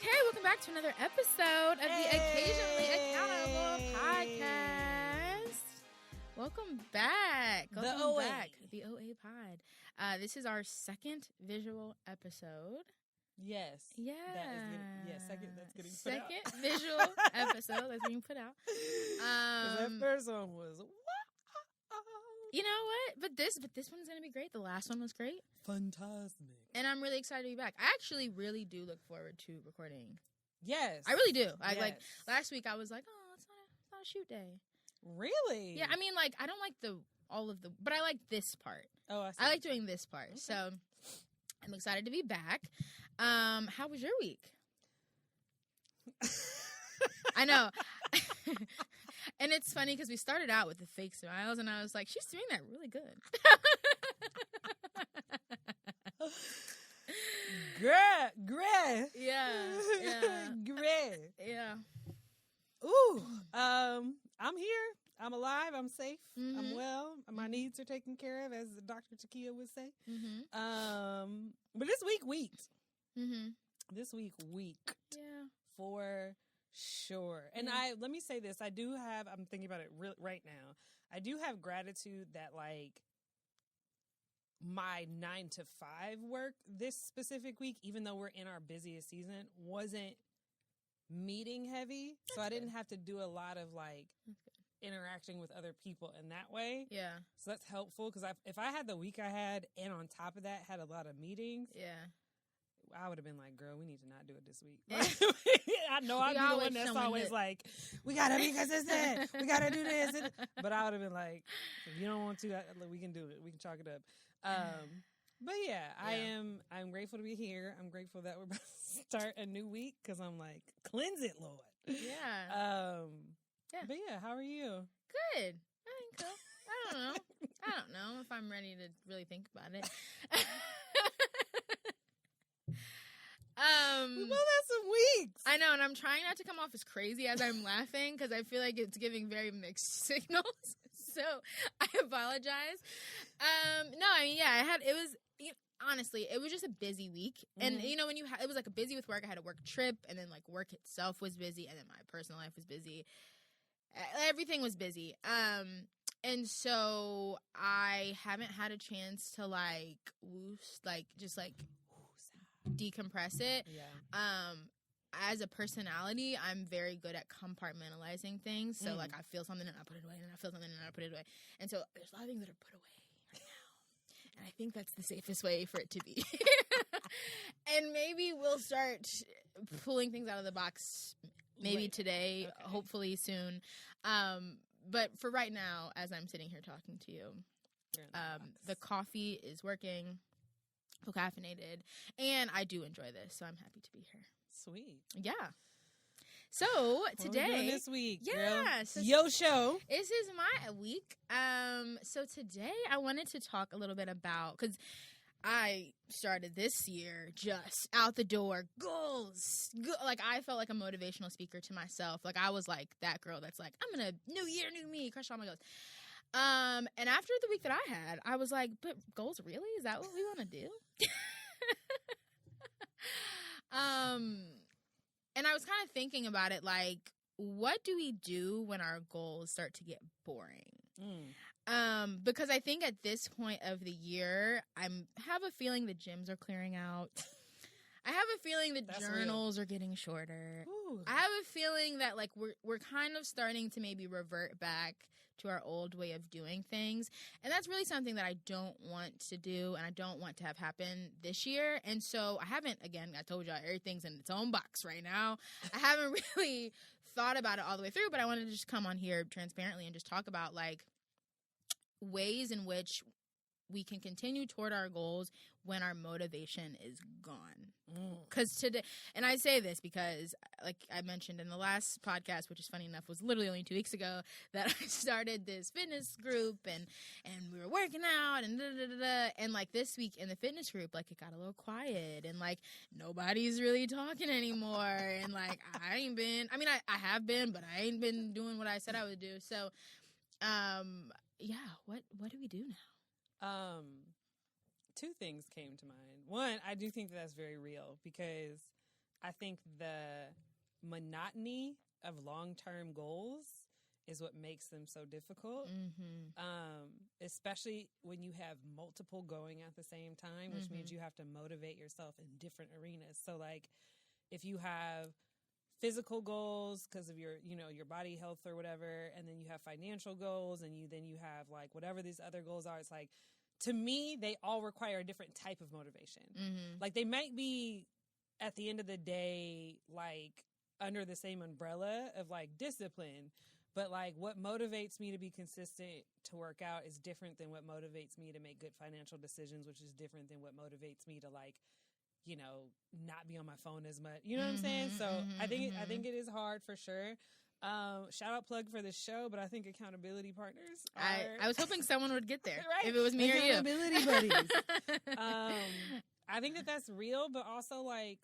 Okay, welcome back to another episode of the Occasionally Accountable podcast. Welcome back. The OA. The OA pod. This is our second visual episode. Yes. Yeah. That is second. That's getting put out. Second visual episode that's being put out. That first one was you know what? But this one's gonna be great. The last one was great. fantastic. And I'm really excited to be back. I actually really do look forward to recording. Yes. I really do. I Yes. like last week I was like, oh, it's not a shoot day. Really? Yeah, I mean, like, I don't like but I like this part. Oh, I see. I like doing this part. Okay. So I'm excited to be back. How was your week? I know. And it's funny because we started out with the fake smiles, and I was like, she's doing that really good. Great. Yeah. Great. Yeah. Ooh. I'm here. I'm alive. I'm safe. Mhm. I'm well. My needs are taken care of, as Dr. Takia would say. Mm-hmm. But this week, weeked. Mm-hmm. This week, week. Yeah. For sure. And Yeah. let me say this. I'm thinking about it right now. I do have gratitude that, like, my 9 to 5 work this specific week, even though we're in our busiest season, wasn't meeting heavy. So I didn't have to do a lot of, like, interacting with other people in that way. Yeah. So that's helpful, because if I had the week I had, and on top of that had a lot of meetings, Yeah. I would have been like, girl, we need to not do it this week. Yeah. I know I'd be the one that's always like, we got to be consistent. We got to do this. But I would have been like, if you don't want to, we can do it. We can chalk it up. But yeah, I'm grateful to be here. I'm grateful that we're about to start a new week, because I'm like, cleanse it, Lord. Yeah. Yeah. But yeah, how are you? Good. I think so. I don't know if I'm ready to really think about it. We both had some weeks. I know, and I'm trying not to come off as crazy as I'm laughing, because I feel like it's giving very mixed signals. So I apologize. No, I mean, yeah, honestly, it was just a busy week. And, Mhm. you know, it was like a busy with work. I had a work trip, and then like work itself was busy, and then my personal life was busy. Everything was busy. And so I haven't had a chance to just decompress it. Yeah. As a personality, I'm very good at compartmentalizing things. So like, I feel something and I put it away, and I feel something and I put it away. And so there's a lot of things that are put away right now. And I think that's the safest way for it to be. And maybe we'll start pulling things out of the box maybe today, Okay. hopefully soon. But for right now, as I'm sitting here talking to you, You're in the box. the coffee is working, full caffeinated, and I do enjoy this, so I'm happy to be here. Sweet. Yeah. So What we today, doing this week, yeah, girl? so Yo show. this is my week. So today I wanted to talk a little bit about, because I started this year just out the door, goals. Like, I felt like a motivational speaker to myself. Like, I was like that girl that's like, I'm gonna new year, new me, crush all my goals. And after the week that I had, I was like, but goals, really? Is that what we want to do? And I was kind of thinking about it, like, what do we do when our goals start to get boring? Because I think at this point of the year, have a feeling the gyms are clearing out. I have a feeling the journals are getting shorter. Ooh. I have a feeling that, like, we're kind of starting to maybe revert back to our old way of doing things. And that's really something that I don't want to do, and I don't want to have happen this year. And so I told y'all, everything's in its own box right now. I haven't really thought about it all the way through, but I wanted to just come on here transparently and just talk about, like, ways in which we can continue toward our goals when our motivation is gone. Because today, and I say this because, like I mentioned in the last podcast, which is funny enough, was literally only 2 weeks ago, that I started this fitness group, and we were working out, and and like this week in the fitness group, like, it got a little quiet, and like nobody's really talking anymore, and like I have been, but I ain't been doing what I said I would do. So, yeah, what do we do now? Two things came to mind. One, I do think that's very real, because I think the monotony of long-term goals is what makes them so difficult. Especially when you have multiple going at the same time, which means you have to motivate yourself in different arenas. So like if you have physical goals because of your, you know, your body health or whatever, and then you have financial goals, and then you have like whatever these other goals are, it's like, to me, they all require a different type of motivation. Like they might be at the end of the day, like under the same umbrella of like discipline, but like what motivates me to be consistent to work out is different than what motivates me to make good financial decisions, which is different than what motivates me to like, you know, not be on my phone as much. You know what I'm saying? So I think it is hard for sure. Shout out plug for the show, but I think accountability partners are... I was hoping someone would get there. Right? If it was me or you. Accountability buddies. I think that that's real, but also like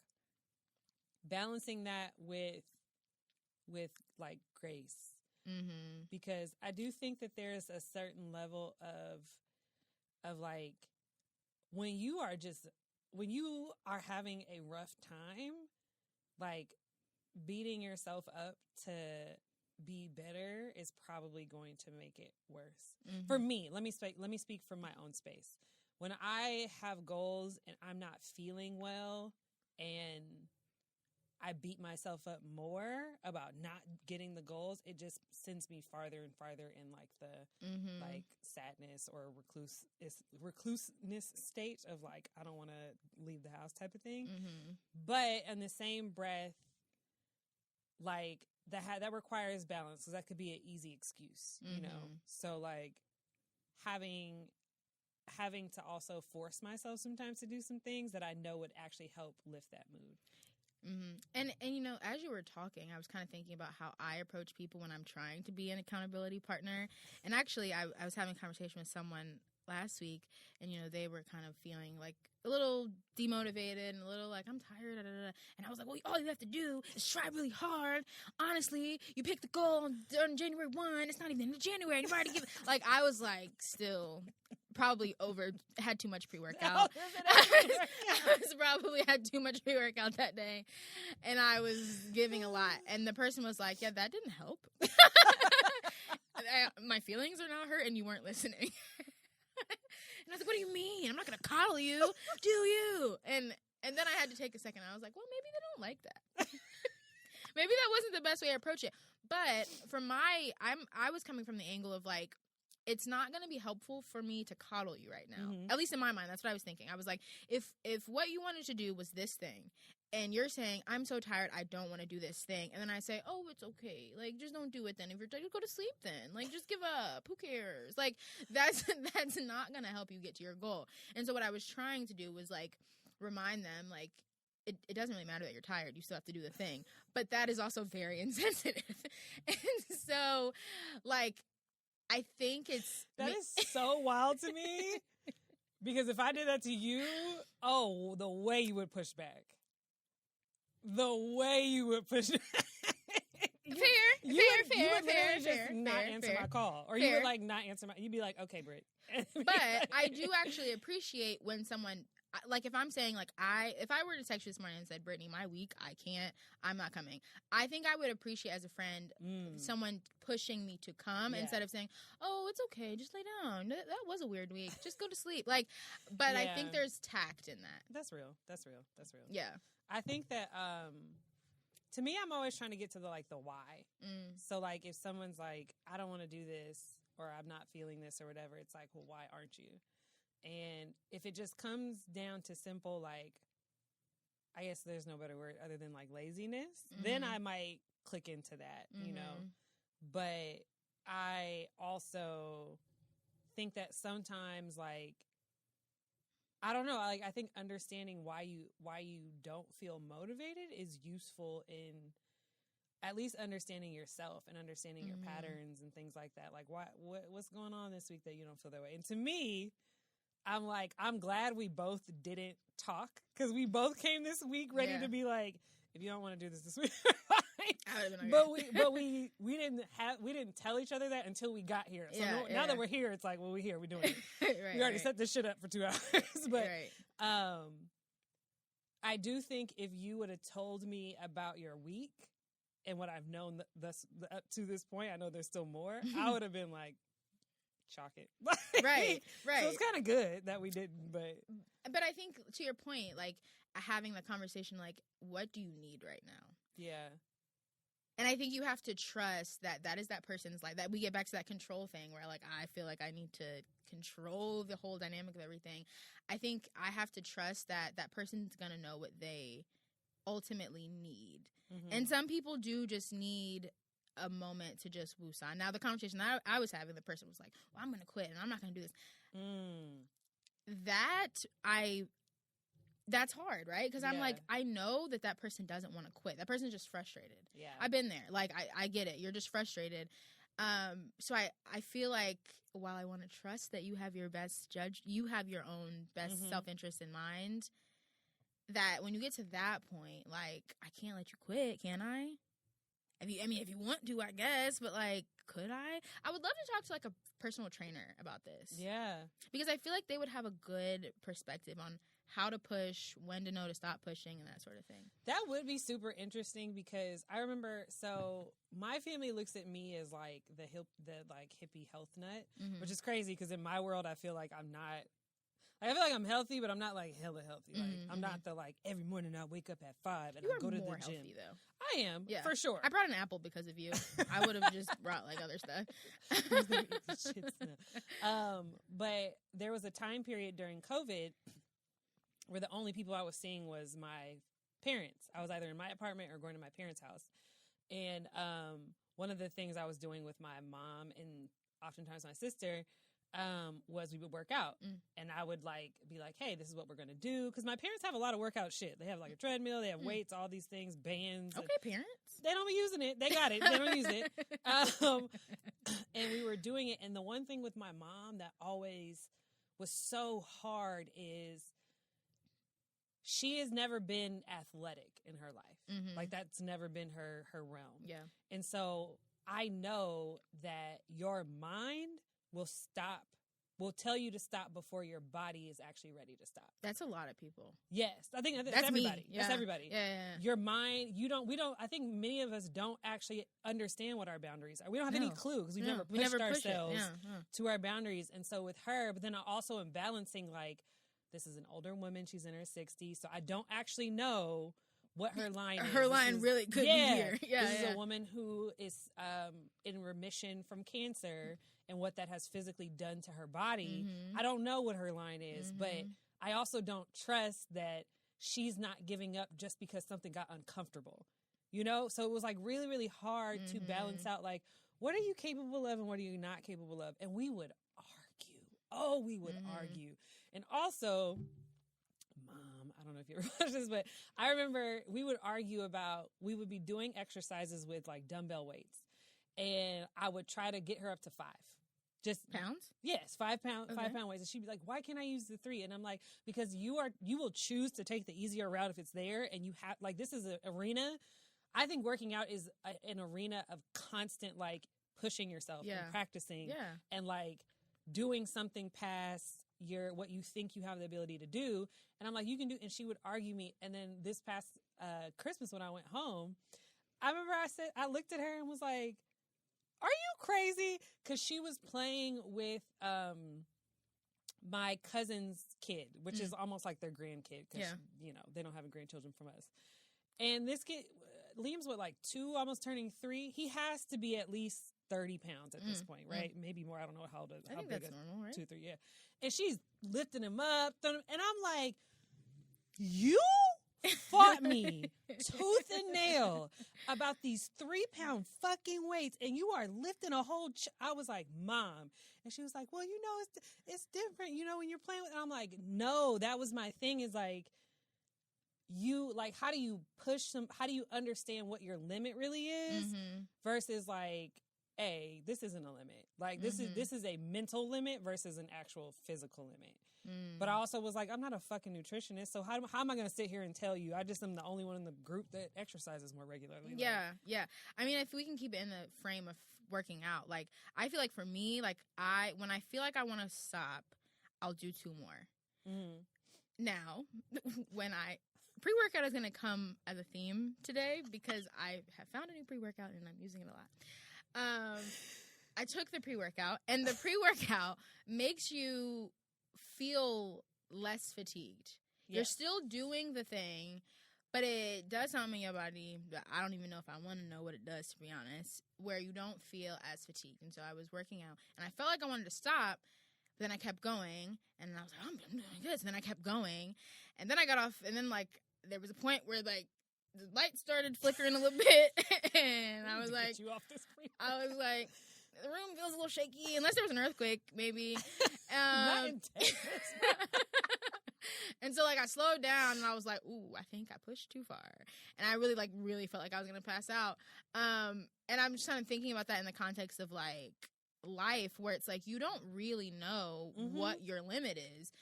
balancing that with like grace. Because I do think that there's a certain level of like when you are having a rough time, like beating yourself up to be better is probably going to make it worse. For me, let me speak from my own space. When I have goals and I'm not feeling well and I beat myself up more about not getting the goals, it just sends me farther and farther in like the like sadness or recluseness state of like, I don't want to leave the house type of thing. But in the same breath, like that requires balance, because that could be an easy excuse, you know? So like having to also force myself sometimes to do some things that I know would actually help lift that mood. And you know, as you were talking, I was kind of thinking about how I approach people when I'm trying to be an accountability partner. And actually, I was having a conversation with someone last week, and you know, they were kind of feeling like a little demotivated and a little like, I'm tired, and I was like, well, all you have to do is try really hard. Honestly, you pick the goal on January 1, it's not even in January, and you've already given, like, I was like, still probably had too much pre-workout. I was probably had too much pre-workout that day, and I was giving a lot, and the person was like, yeah, that didn't help. My feelings are now hurt and you weren't listening. And I was like, what do you mean? I'm not going to coddle you. Do you? And then I had to take a second. I was like, well, maybe they don't like that. Maybe that wasn't the best way to approach it. But I was coming from the angle of like, it's not going to be helpful for me to coddle you right now. At least in my mind, that's what I was thinking. I was like, if what you wanted to do was this thing, and you're saying, I'm so tired, I don't want to do this thing. And then I say, oh, it's okay. Like, just don't do it then. If you're tired, go to sleep then. Like, just give up. Who cares? Like, that's not going to help you get to your goal. And so what I was trying to do was, like, remind them, like, it doesn't really matter that you're tired. You still have to do the thing. But that is also very insensitive. And so, like, I think that is so wild to me. Because if I did that to you, the way you would push back. The way you would push back. You would just not answer my call. Or you would like not answer you'd be like, okay, Britt. But I do actually appreciate when someone, like if I'm saying like if I were to text you this morning and said, Brittany, my week, I'm not coming. I think I would appreciate as a friend, someone pushing me to come instead of saying, oh, it's okay, just lay down. That was a weird week. Just go to sleep. Like, but I think there's tact in that. That's real. Yeah. I think that, to me, I'm always trying to get to the why. So like if someone's like, I don't want to do this, or I'm not feeling this or whatever, it's like, well, why aren't you? And if it just comes down to simple, like, I guess there's no better word other than like laziness, then I might click into that, you know. But I also think that sometimes, like, I don't know, like, I think understanding why you don't feel motivated is useful in at least understanding yourself and understanding your patterns and things like that. Like, what's going on this week that you don't feel that way? And to me, I'm like, I'm glad we both didn't talk, because we both came this week ready to be like, if you don't want to do this week, but we didn't tell each other that until we got here. So now that we're here, it's like, well, we're here, we're doing it. We already set this shit up for 2 hours. But I do think if you would have told me about your week and what I've known thus up to this point, I know there's still more, I would have been like, chalk it. Right. So it's kind of good that we didn't, but I think to your point, like having the conversation, like, what do you need right now? Yeah. And I think you have to trust that is that person's life. That we get back to that control thing where, like, I feel like I need to control the whole dynamic of everything. I think I have to trust that person's going to know what they ultimately need. Mm-hmm. And some people do just need a moment to just woosah. Now, the conversation I was having, the person was like, well, I'm going to quit and I'm not going to do this. That's hard, right? Because I'm like, I know that person doesn't want to quit. That person's just frustrated. Yeah. I've been there. Like, I get it. You're just frustrated. So I feel like while I want to trust that you have your you have your own best self-interest in mind, that when you get to that point, like, I can't let you quit, can I? If you want to, I guess, but, like, could I? I would love to talk to, like, a personal trainer about this. Yeah. Because I feel like they would have a good perspective on how to push, when to know to stop pushing, and that sort of thing. That would be super interesting because I remember, so my family looks at me as like the hippie health nut, which is crazy because in my world I feel like I'm not. I feel like I'm healthy, but I'm not like hella healthy. Like I'm not the like every morning I wake up at 5 and I go to the gym. Healthy, though. I am, for sure. I brought an apple because of you. I would have just brought like other stuff. But there was a time period during COVID where the only people I was seeing was my parents. I was either in my apartment or going to my parents' house. And one of the things I was doing with my mom and oftentimes my sister was we would work out. And I would like be like, hey, this is what we're going to do. Because my parents have a lot of workout shit. They have like a treadmill, they have weights, all these things, bands. Okay, parents. They don't be using it. They got it. They don't use it. And we were doing it. And the one thing with my mom that always was so hard is she has never been athletic in her life. Like that's never been her realm. Yeah. And so I know that your mind will tell you to stop before your body is actually ready to stop. That's a lot of people. Yes. I think that's everybody. Yeah. That's everybody. Yeah. Your mind, I think many of us don't actually understand what our boundaries are. We don't have any clue because we've never pushed ourselves to our boundaries. And so with her, but then I also am balancing like, this is an older woman. She's in her 60s. So I don't actually know what her line is. Her line really could be here. Yeah, this is a woman who is in remission from cancer and what that has physically done to her body. I don't know what her line is, but I also don't trust that she's not giving up just because something got uncomfortable. You know? So it was like really, really hard to balance out like, what are you capable of and what are you not capable of? And we would argue. Oh, we would argue. And also, Mom, I don't know if you ever watched this, but I remember we would argue about, we would be doing exercises with like dumbbell weights. And I would try to get her up to 5. Just pounds? Yes, 5 pound weights. And she'd be like, why can't I use the 3? And I'm like, because you will choose to take the easier route if it's there. And you have, like, this is an arena. I think working out is an arena of constant, like, pushing yourself and practicing and, like, doing something past what you think you have the ability to do. And I'm like, you can do, and she would argue me. And then this past Christmas when I went home, I remember I looked at her and was like, are you crazy? Because she was playing with my cousin's kid, which is almost like their grandkid because, they don't have grandchildren from us. And this kid, Liam's like 2, almost turning 3. He has to be at least 30 pounds at this point, right? Maybe more. I don't know how old. I think that's normal, right? 2, 3, yeah. And she's lifting him up, and I'm like, you fought me tooth and nail about these 3-pound fucking weights, and you are lifting a whole. I was like, Mom, and she was like, well, it's different, when you're playing with. And I'm like, no, that was my thing. Is like, you like, how do you push them? How do you understand what your limit really is versus like, hey, this isn't a limit. Like this is a mental limit versus an actual physical limit. But I also was like, I'm not a fucking nutritionist, so how am I going to sit here and tell you? I just am the only one in the group that exercises more regularly. Yeah. I mean, if we can keep it in the frame of working out, like I feel like for me, like when I feel like I want to stop, I'll do 2 more. Now, when I pre-workout is going to come as a theme today because I have found a new pre-workout and I'm using it a lot. I took the pre-workout, and the pre-workout makes you feel less fatigued. Yes. You're still doing the thing, but it does something in your body that I don't even know if I want to know what it does, to be honest, where you don't feel as fatigued. And so I was working out, and I felt like I wanted to stop, but then I kept going, and I was like, I'm doing good. So then I kept going, and then I got off, and then, like, there was a point where, like, the light started flickering a little bit, and I was like, the room feels a little shaky, unless there was an earthquake, maybe. Not in Texas. And so, like, I slowed down, and I was like, ooh, I think I pushed too far. And I really felt like I was going to pass out. And I'm just kind of thinking about that in the context of, like, life, where it's like you don't really know what your limit is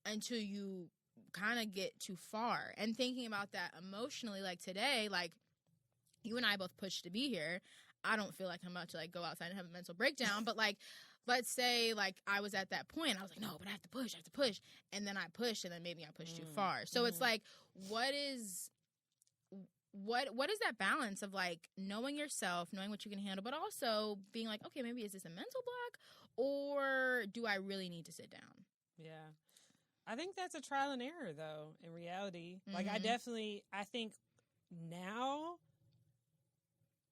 until you kind of get too far. And thinking about that emotionally, like, today, like, you and I both pushed to be here. I don't feel like I'm about to, like, go outside and have a mental breakdown, but, like, let's say, like, I was at that point. I was like, no, but I have to push. And then I pushed, and then maybe I pushed too far. So it's like, what is that balance of, like, knowing yourself, knowing what you can handle, but also being like, okay, maybe is this a mental block, or do I really need to sit down? Yeah. I think that's a trial and error, though, in reality. Like, I think now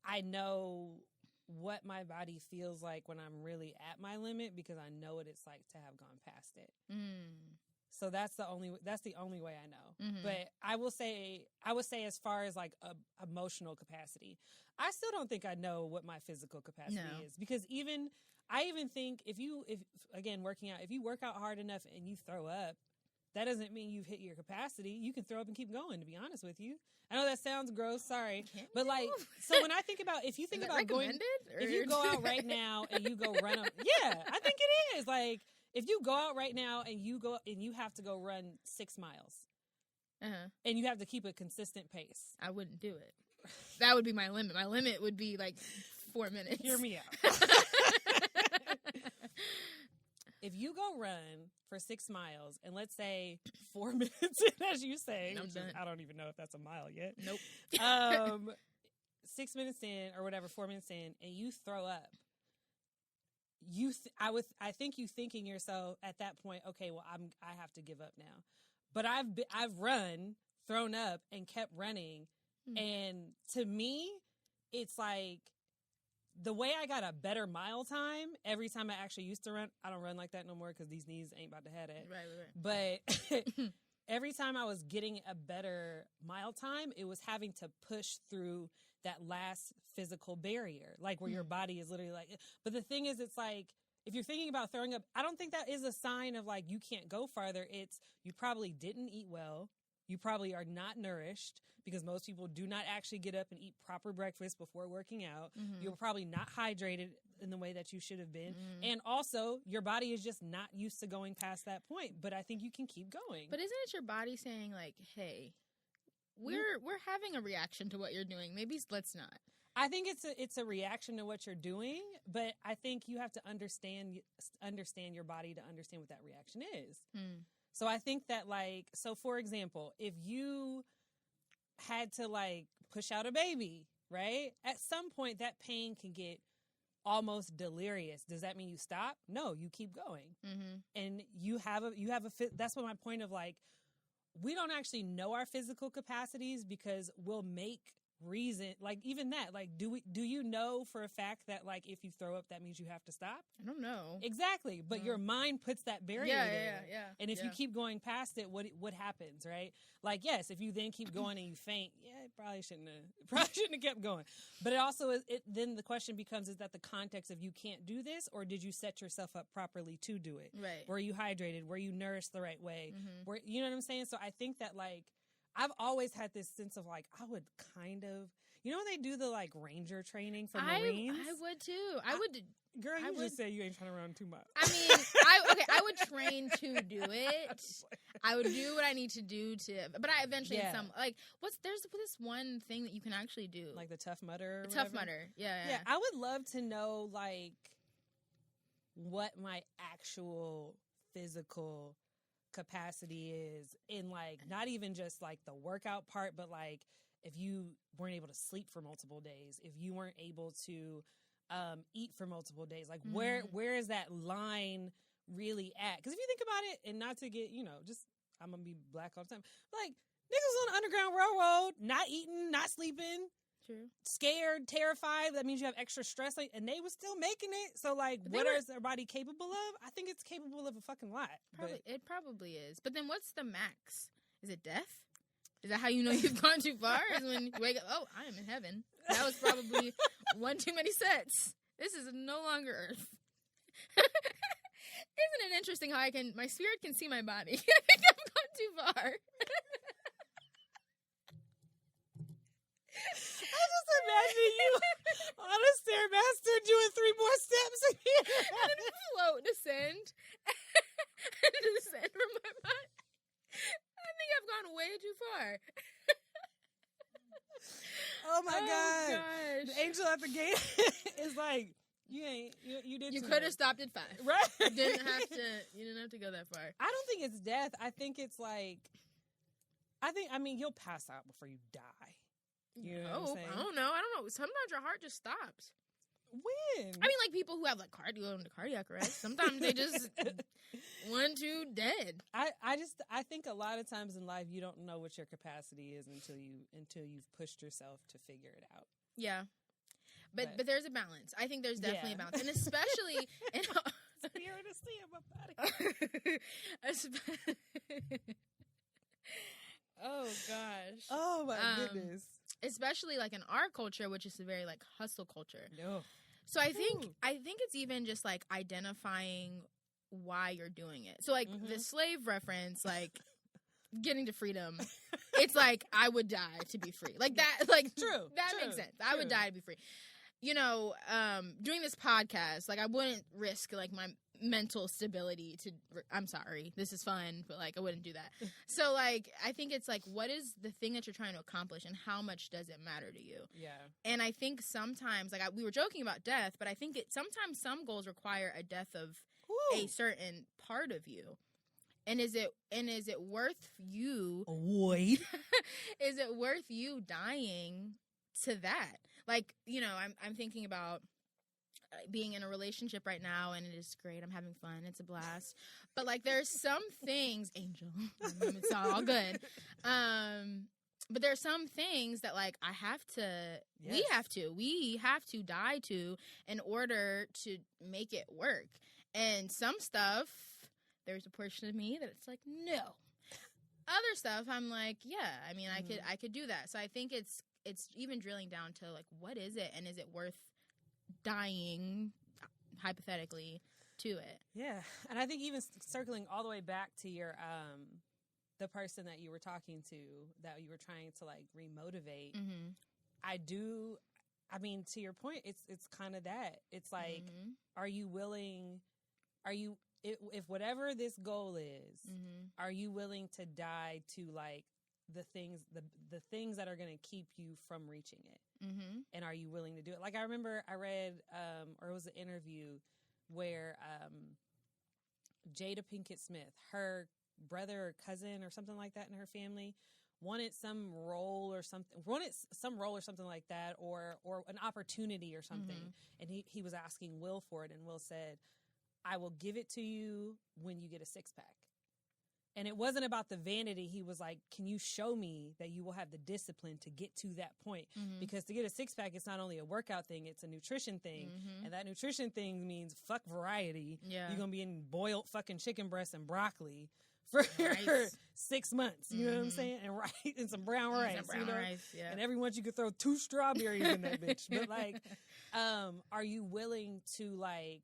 I know what my body feels like when I'm really at my limit because I know what it's like to have gone past it. So that's the only way I know. But I would say as far as, like, emotional capacity, I still don't think I know what my physical capacity is, because I even think if again, working out, if you work out hard enough and you throw up, that doesn't mean you've hit your capacity. You can throw up and keep going, to be honest with you. I know that sounds gross, sorry. But, like, so when I think about, if you think about going, if you go out right now and you go run up, yeah, I think it is. Like, if you go out right now and you have to go run 6 miles, and you have to keep a consistent pace, I wouldn't do it. That would be my limit. My limit would be, like, 4 minutes. Hear me out. If you go run for 6 miles, and let's say 4 minutes in, as you say, I don't even know if that's a mile yet. Nope. 6 minutes in, or whatever, 4 minutes in, and you throw up, I think you thinking yourself at that point, okay, well, I have to give up now. But I've run, thrown up, and kept running, and to me, it's like, the way I got a better mile time every time I actually used to run, I don't run like that no more because these knees ain't about to have it. Right. But every time I was getting a better mile time, it was having to push through that last physical barrier, like where your body is literally like, but the thing is, it's like, if you're thinking about throwing up, I don't think that is a sign of, like, you can't go farther. It's, you probably didn't eat well. You probably are not nourished, because most people do not actually get up and eat proper breakfast before working out. You're probably not hydrated in the way that you should have been. And also, your body is just not used to going past that point. But I think you can keep going. But isn't it your body saying, like, hey, we're having a reaction to what you're doing. Maybe let's not. I think it's a reaction to what you're doing, but I think you have to understand your body to understand what that reaction is. So I think that, like, so for example, if you had to, like, push out a baby, right? At some point that pain can get almost delirious. Does that mean you stop? No, you keep going. And you have that's what my point of, like, we don't actually know our physical capacities because we'll make reason, like, even that, like, do you know for a fact that, like, if you throw up that means you have to stop? I don't know exactly, but your mind puts that barrier there. And if you keep going past it, what happens, right? Like, yes, if you then keep going and you faint, it probably shouldn't have kept going. But it also is, then the question becomes, is that the context of you can't do this, or did you set yourself up properly to do it? Right. Were you hydrated? Were you nourished the right way? Were, you know what I'm saying? So I think that, like, I've always had this sense of, like, I would kind of, you know, when they do the, like, ranger training for Marines? I would too. I would. Girl, you just say you ain't trying to run too much. I mean, I would train to do it. I would do what I need to do but I eventually, there's this one thing that you can actually do. Like the Tough Mudder? Tough Mudder, yeah. I would love to know, like, what my actual physical capacity is in like not even just like the workout part, but like if you weren't able to sleep for multiple days, if you weren't able to eat for multiple days, like where is that line really at? Because if you think about it, and not to get, just I'm gonna be black all the time, like niggas on the Underground Railroad, not eating, not sleeping. True. Scared, terrified. That means you have extra stress, and they were still making it. So, like, is everybody capable of? I think it's capable of a fucking lot. It probably is. But then, what's the max? Is it death? Is that how you know you've gone too far? Is when you wake up, oh, I am in heaven. That was probably one too many sets. This is no longer Earth. Isn't it interesting how my spirit can see my body? I think I've gone too far. I just imagine you on a Stairmaster doing 3 more steps again. And then descend from my body. I think I've gone way too far. Oh my God. Gosh. The angel at the gate is like, you did. You could have stopped at 5. Right. You didn't have to go that far. I don't think it's death. I think it's like, you'll pass out before you die. You know what I'm saying? I don't know. Sometimes your heart just stops. When? I mean, like people who have like cardiac arrest. Sometimes they just 1, 2 dead. I think a lot of times in life you don't know what your capacity is until you've pushed yourself to figure it out. Yeah, but there's a balance. I think there's definitely a balance, and especially in spirit is in my body. Oh gosh. Oh my goodness. Especially like in our culture, which is a very like hustle culture. No. So I think it's even just like identifying why you're doing it. So like the slave reference, like getting to freedom, it's like I would die to be free. Like that, like true. That makes sense. I would die to be free. Doing this podcast, like I wouldn't risk like my mental stability I'm sorry, this is fun, but like I wouldn't do that. So like I think it's like, what is the thing that you're trying to accomplish and how much does it matter to you? Yeah. And I think sometimes like we were joking about death, but I think sometimes some goals require a death of a certain part of you. And is it worth you avoid? Is it worth you dying to that? Like, I'm thinking about being in a relationship right now, and it is great. I'm having fun. It's a blast. But like, there's some things, Angel, it's all good. But there's some things that like we have to die to in order to make it work. And some stuff, there's a portion of me that it's like, no. Other stuff, I'm like, yeah. I mean, I could do that. So I think it's even drilling down to like, what is it, and is it worth dying hypothetically to it? Yeah. And I think even circling all the way back to your the person that you were talking to, that you were trying to like remotivate, to your point, it's kind of that. It's like, are you willing, if whatever this goal is, are you willing to die to like the things that are going to keep you from reaching it? And are you willing to do it? Like I remember I read or it was an interview where Jada Pinkett Smith, her brother or cousin or something like that in her family, wanted some role or something like that, or an opportunity or something, and he was asking Will for it, and Will said, I will give it to you when you get a 6-pack. And it wasn't about the vanity. He was like, can you show me that you will have the discipline to get to that point? Because to get a 6-pack, it's not only a workout thing, it's a nutrition thing. And that nutrition thing means fuck variety. Yeah. You're going to be eating boiled fucking chicken breasts and broccoli for 6 months. You know what I'm saying? And some brown rice. Yeah. And every once you could throw 2 strawberries in that bitch. But like, are you willing to like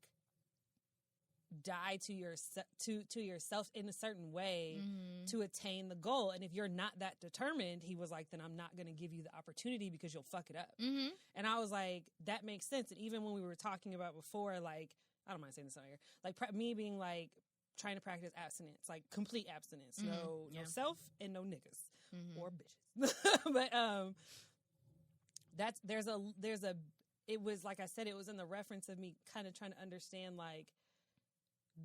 die to yourself in a certain way to attain the goal? And if you're not that determined, he was like, then I'm not going to give you the opportunity because you'll fuck it up. And I was like, that makes sense. And even when we were talking about before, like, I don't mind saying this on here, like me being like trying to practice abstinence, like complete abstinence, no self and no niggas or bitches. But it was like I said, it was in the reference of me kind of trying to understand, like,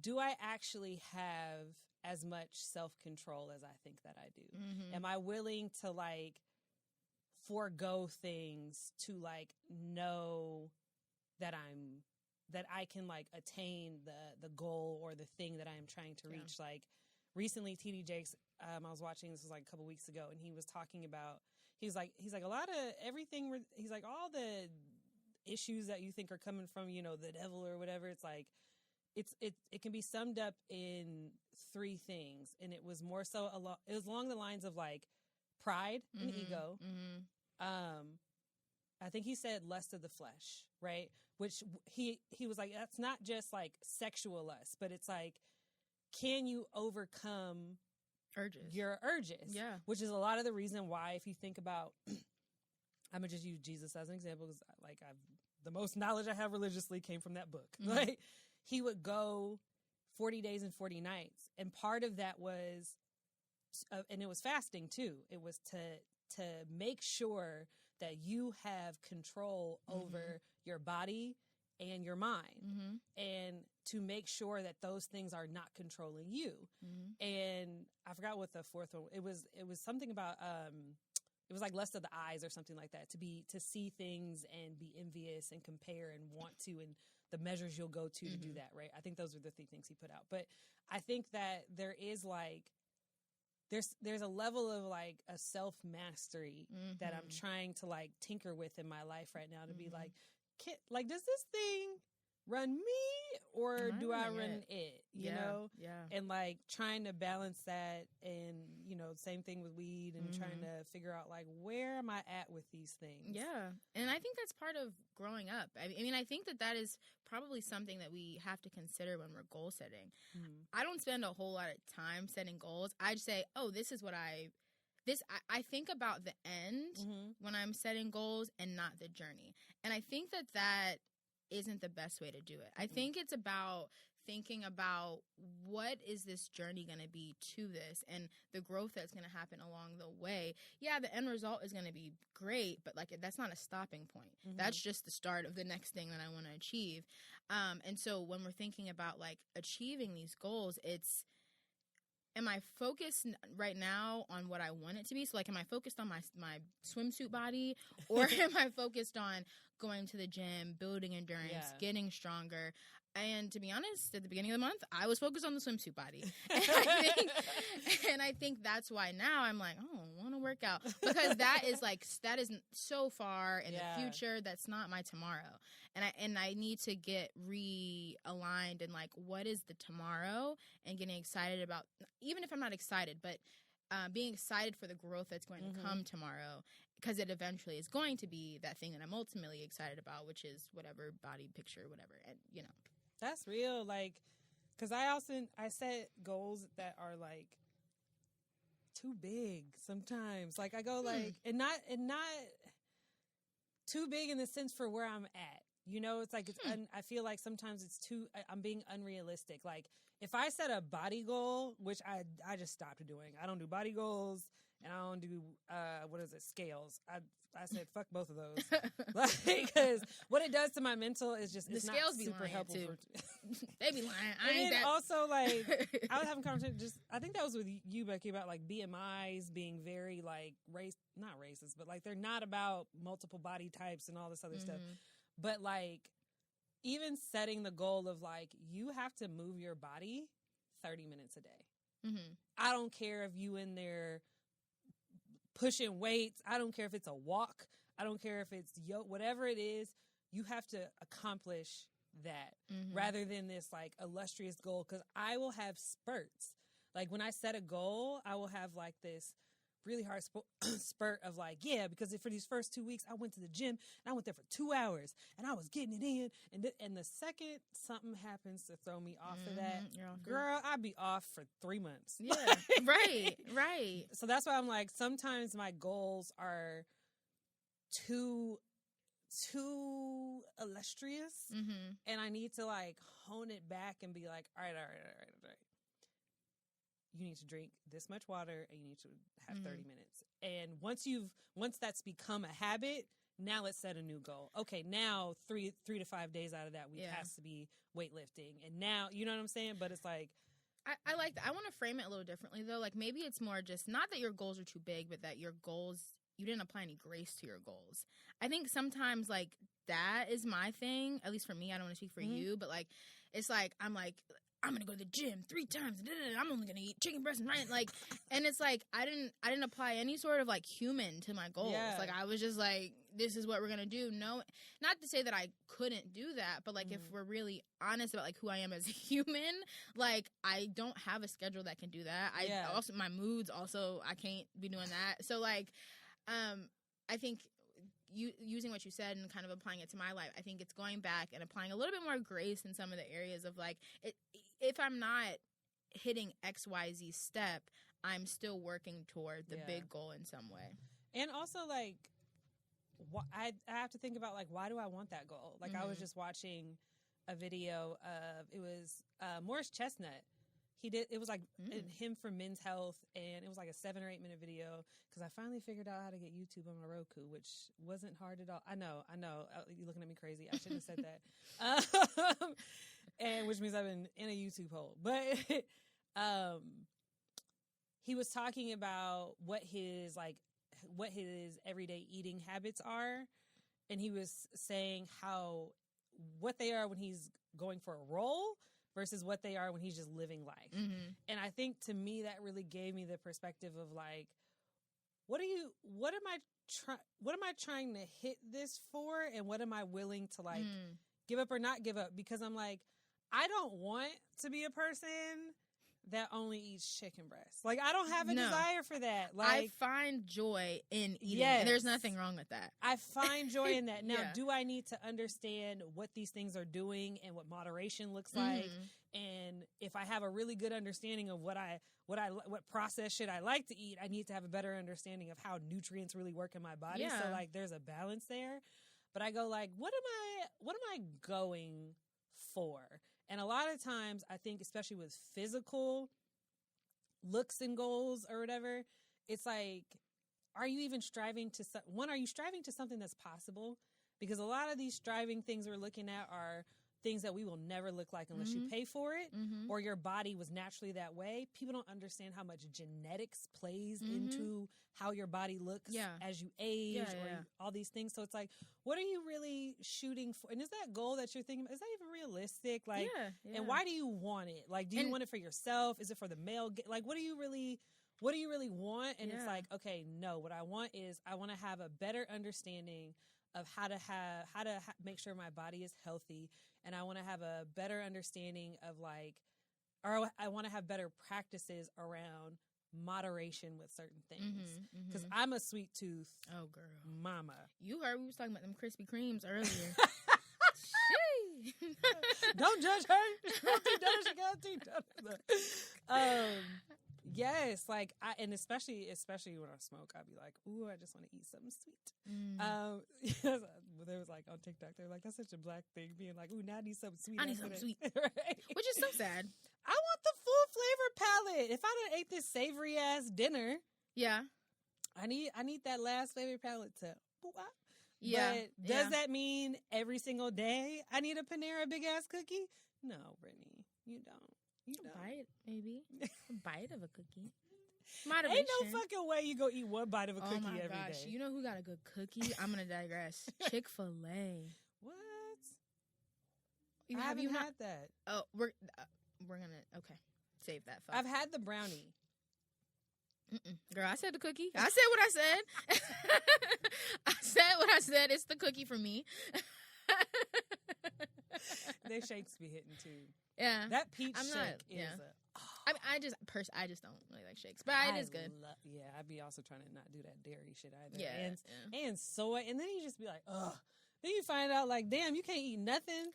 do I actually have as much self-control as I think that I do? Mm-hmm. Am I willing to like forego things to like know that I can like attain the goal or the thing that I am trying to reach? Like recently TD Jakes, I was watching, this was like a couple weeks ago, and he was talking about, he's like a lot of everything, he's like all the issues that you think are coming from, you know, the devil or whatever, it's like it can be summed up in 3 things. And it was more so it was along the lines of like pride and ego. I think he said lust of the flesh, right? Which he was like, that's not just like sexual lust, but it's like, can you overcome your urges? Yeah. Which is a lot of the reason why, if you think about, I'm gonna just use Jesus as an example, because like the most knowledge I have religiously came from that book. Like he would go 40 days and 40 nights, and part of that was, and it was fasting too. It was to make sure that you have control over your body and your mind, and to make sure that those things are not controlling you. And I forgot what the 4th one, it was something about, it was like lust of the eyes or something like that, to see things and be envious and compare and want to, and the measures you'll go to do that, right? I think those were the 3 things he put out. But I think that there is like, there's a level of like a self-mastery that I'm trying to like tinker with in my life right now, to be like, does this thing run me or do I run it? You know? Yeah. And like trying to balance that, and, you know, same thing with weed, and trying to figure out like, where am I at with these things? Yeah. And I think that's part of growing up. I mean, I think that is probably something that we have to consider when we're goal setting. I don't spend a whole lot of time setting goals. I just say, oh, this is what I think about the end when I'm setting goals and not the journey. And I think that isn't the best way to do it. I think it's about thinking about, what is this journey going to be to this, and the growth that's going to happen along the way. Yeah, the end result is going to be great, but like, that's not a stopping point. That's just the start of the next thing that I want to achieve. And so when we're thinking about like achieving these goals, it's, am I focused right now on what I want it to be? So like, am I focused on my swimsuit body, or am I focused on going to the gym, building endurance, getting stronger? And to be honest, at the beginning of the month, I was focused on the swimsuit body. And I think that's why now I'm like, oh, I want to work out. Because that is so far in the future. That's not my tomorrow. And I need to get realigned in like, what is the tomorrow, and getting excited about, even if I'm not excited, but being excited for the growth that's going to come tomorrow, because it eventually is going to be that thing that I'm ultimately excited about, which is whatever body picture, whatever. And, you know. That's real. Like, because I set goals that are like too big sometimes. Like I go like, and not too big in the sense for where I'm at. You know, it's like, I feel like sometimes it's I'm being unrealistic. Like if I set a body goal, which I just stopped doing. I don't do body goals, and I don't do, scales. I said, fuck both of those. Because what it does to my mental is just, it's the scales not be super lying helpful. too. They be lying. I ain't that. Also, like, I was having a conversation, I think that was with you, Becky, about like BMIs being very like not racist, but like they're not about multiple body types and all this other stuff. But like, even setting the goal of like, you have to move your body 30 minutes a day. I don't care if you in there pushing weights. I don't care if it's a walk. I don't care if it's whatever it is. You have to accomplish that rather than this like illustrious goal. Because I will have spurts. Like when I set a goal, I will have like this really hard spurt of like, yeah, because for these first 2 weeks, I went to the gym and I went there for 2 hours and I was getting it in. And the second something happens to throw me off of that, girl, I'd be off for 3 months. Yeah, right. So that's why I'm like, sometimes my goals are too illustrious, and I need to like hone it back and be like, all right. You need to drink this much water, and you need to have 30 minutes. And once that's become a habit, now let's set a new goal. Okay, now 3 to 5 days out of that week has to be weightlifting. And now, you know what I'm saying? But it's like, I like that. I want to frame it a little differently, though. Like, maybe it's more just not that your goals are too big, but that your goals, you didn't apply any grace to your goals. I think sometimes, like, that is my thing. At least for me, I don't want to speak for you, but, like, it's like, I'm going to go to the gym 3 times. I'm only going to eat chicken breast and rice. Like, and it's like, I didn't apply any sort of, like, human to my goals. Yeah. Like, I was just like, this is what we're going to do. No, not to say that I couldn't do that, but, like, if we're really honest about, like, who I am as a human, like, I don't have a schedule that can do that. Also, my moods also, I can't be doing that. So, like, I think using what you said and kind of applying it to my life, I think it's going back and applying a little bit more grace in some of the areas of, like, if I'm not hitting XYZ step, I'm still working toward the big goal in some way. And also, like, I have to think about, like, why do I want that goal? Like, I was just watching a video of, it was Morris Chestnut. It was like him for Men's Health, and it was like a 7 or 8 minute video, because I finally figured out how to get YouTube on my Roku, which wasn't hard at all. I know. You're looking at me crazy. I shouldn't have said that. And which means I've been in a YouTube hole. But he was talking about what his everyday eating habits are, and he was saying what they are when he's going for a role versus what they are when he's just living life. And I think, to me, that really gave me the perspective of, like, what am I trying to hit this for, and what am I willing to, like, give up or not give up? Because I'm like, I don't want to be a person that only eats chicken breast. Like, I don't have a desire for that. Like, I find joy in eating, and there's nothing wrong with that. I find joy in that. Now, do I need to understand what these things are doing and what moderation looks like? And if I have a really good understanding of what process should I like to eat, I need to have a better understanding of how nutrients really work in my body. So, like, there's a balance there. But I go, like, what am I going for? And a lot of times, I think, especially with physical looks and goals or whatever, it's like, are you even striving to, are you striving to something that's possible? Because a lot of these striving things we're looking at are things that we will never look like unless you pay for it, or your body was naturally that way. People don't understand how much genetics plays into how your body looks as you age, or all these things. So it's like, what are you really shooting for? And is that goal that you're thinking about, is that even realistic? Like, and why do you want it? Like, do you want it for yourself? Is it for the male? Like, what do you really want? And it's like, okay, no, what I want is, I want to have a better understanding of how to make sure my body is healthy. And I want to have a better understanding of, like, or I want to have better practices around moderation with certain things. Because I'm a sweet tooth. Oh, girl. Mama. You heard we was talking about them Krispy Kremes earlier. Don't judge her. She got yes, like, and especially when I smoke, I'll be like, ooh, I just want to eat something sweet. There was, like, on TikTok, they were like, that's such a black thing, being like, ooh, now I need something sweet. I need something sweet. Right? Which is so sad. I want the full flavor palette. If I done ate this savory ass dinner, I need that last flavor palette to But does that mean every single day I need a Panera big ass cookie? No, Brittany, you don't. A bite, maybe. A bite of a cookie. Moderation. Ain't no fucking way you go eat one bite of a cookie every day. You know who got a good cookie? I'm going to digress. Chick-fil-A. What? I haven't had that. Oh, we're going to, okay. Save that. Fuck. I've had the brownie. Girl, I said the cookie. I said what I said. I said what I said. It's the cookie for me. Their shakes be hitting too. Yeah, that peach shake is. I just don't really like shakes, but it is good. I'd be also trying to not do that dairy shit either. And soy, and then you just be like, ugh. Then you find out, like, damn, you can't eat nothing.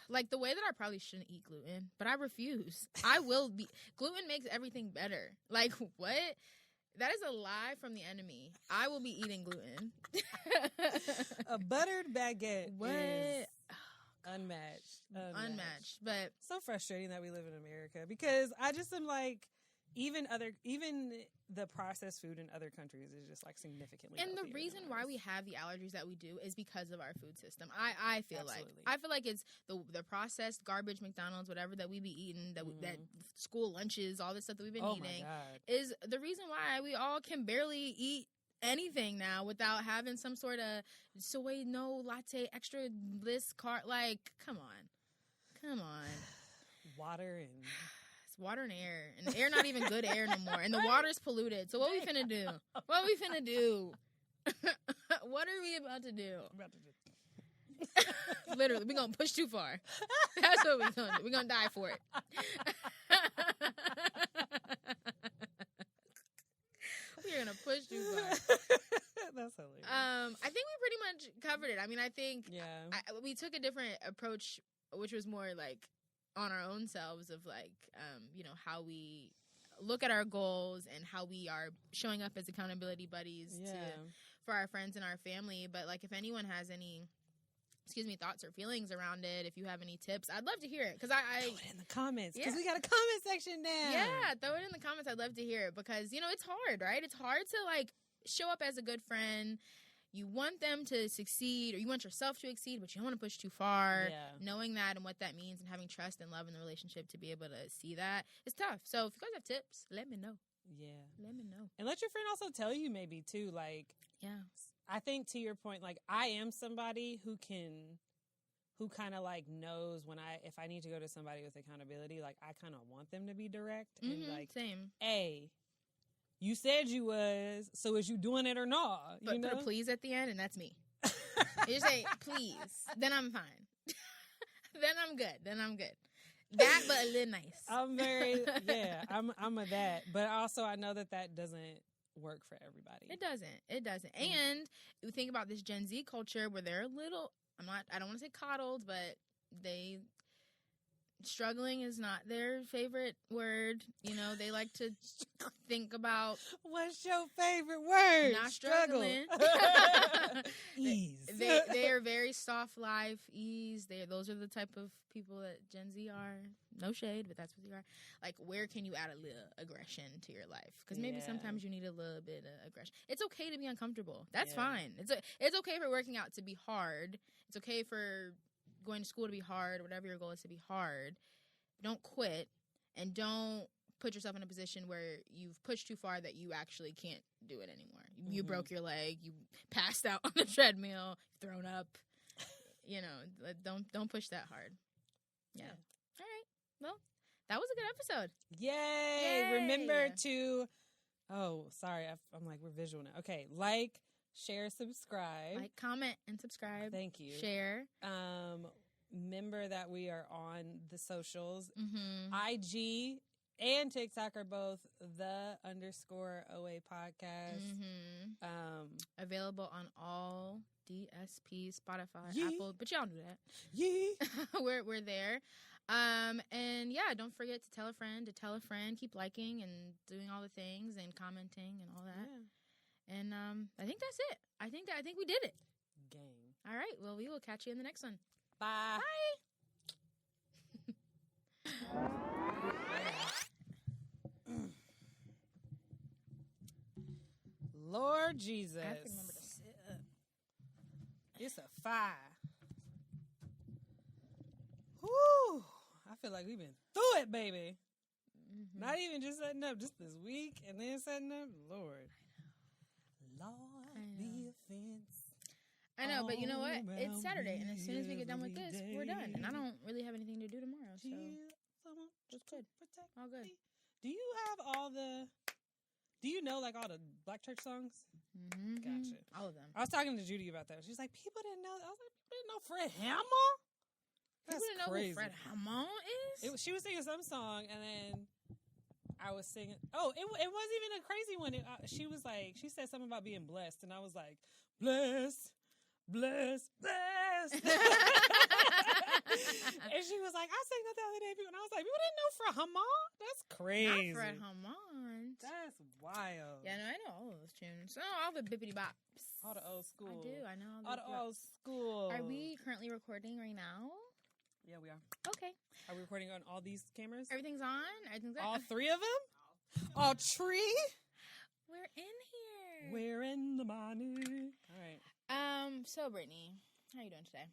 Like, the way that I probably shouldn't eat gluten, but I refuse. I will be. Gluten makes everything better. Like, what? That is a lie from the enemy. I will be eating gluten. A buttered baguette. What? Is unmatched. But so frustrating that we live in America, because I just am like, even the processed food in other countries is just like significantly. And the reason why we have the allergies that we do is because of our food system. I feel like it's the processed garbage, McDonald's, whatever that we be eating, that school lunches, all this stuff that we've been eating is the reason why we all can barely eat anything now without having some sort of soy, no latte, extra list cart. Like, come on. Water and it's water and air, and the air not even good air no more, and the water's polluted. So what we finna do? What are we about to do? Literally, we gonna push too far. That's what we gonna do. We gonna die for it. We're gonna push too far. That's hilarious. I think we pretty much covered it. I mean, I think we took a different approach, which was more like on our own selves of like, how we look at our goals and how we are showing up as accountability buddies for our friends and our family. But like, if anyone has any, thoughts or feelings around it, if you have any tips, I'd love to hear it. Cause throw it in the comments. Cause we got a comment section now. Yeah. Throw it in the comments. I'd love to hear it because, it's hard, right? It's hard to like show up as a good friend. You want them to succeed, or you want yourself to succeed, but you don't want to push too far. Yeah. Knowing that and what that means and having trust and love in the relationship to be able to see that is tough. So if you guys have tips, let me know. Yeah. Let me know. And let your friend also tell you maybe too, like, I think to your point, like I am somebody who kind of like knows if I need to go to somebody with accountability, like I kind of want them to be direct and like, same. You said you was, so is you doing it or not? But put a please at the end, and that's me. You say, please. Then I'm fine. Then I'm good. That, but a little nice. I'm I'm a that. But also, I know that doesn't work for everybody. It doesn't. And we think about this Gen Z culture where they're a little, I don't want to say coddled, but struggling is not their favorite word. They like to think about what's your favorite word? Not struggling. Ease. They are very soft life, ease. Those are the type of people that Gen Z are. No shade, but that's what you are. Like, where can you add a little aggression to your life? Because maybe sometimes you need a little bit of aggression. It's okay to be uncomfortable. That's fine. It's okay for working out to be hard. It's okay for going to school to be hard, whatever your goal is to be hard. Don't quit, and don't put yourself in a position where you've pushed too far that you actually can't do it anymore. You broke your leg, you passed out on the treadmill, thrown up. Don't push that hard. Yeah. All right. Well, that was a good episode. Yay! Remember to I'm like, we're visual now. Okay, like, share, subscribe. Like, comment, and subscribe. Thank you. Share. Remember that we are on the socials. IG and TikTok are both _OA podcast. Available on all DSP, Spotify, Apple, but y'all knew that. Yeah. We're there. And don't forget to tell a friend, keep liking and doing all the things and commenting and all that. Yeah. And I think that's it. I think we did it. Gang. All right. Well, we will catch you in the next one. Bye. Lord Jesus. I have to remember to sit up. It's a 5. Woo! I feel like we've been through it, baby. Not even just setting up, just this week and then setting up. Lord. The offense. I know, but you know what? It's Saturday, and as soon as we get done with this, we're done. And I don't really have anything to do tomorrow, so it's good. All good. Do you know like all the Black church songs? Gotcha. All of them. I was talking to Judy about that. She's like, people didn't know. I was like, people didn't know Fred Hammond? That's people didn't crazy. know who Fred Hammond is? She was singing some song, and then I was singing. Oh, it wasn't even a crazy one. She was like, she said something about being blessed, and I was like, blessed. And she was like, I sang that the other day, and I was like, people didn't know Fred Hammond? That's crazy. Not Fred Hammond. That's wild. Yeah, no, I know all of those tunes. Oh, all the bippity bops. All the old school. I do. I know all the old school. Are we currently recording right now? Yeah, we are. Okay. Are we recording on all these cameras? Everything's on? All 3 of them? A tree? We're in here. We're in the morning. All right. So Brittny, how are you doing today?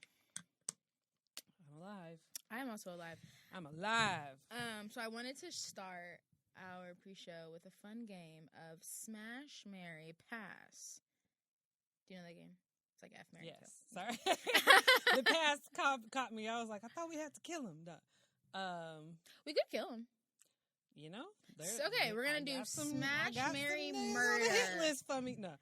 I'm alive. I am also alive. I'm alive. So I wanted to start our pre-show with a fun game of Smash, Marry, Pass. Do you know that game? It's like F, Marry, Yes. Sorry. The pass caught me. I was like, I thought we had to kill him. We could kill him. You know? Okay, we're going to do Smash, Marry, some Murder. on the hit list for me. No.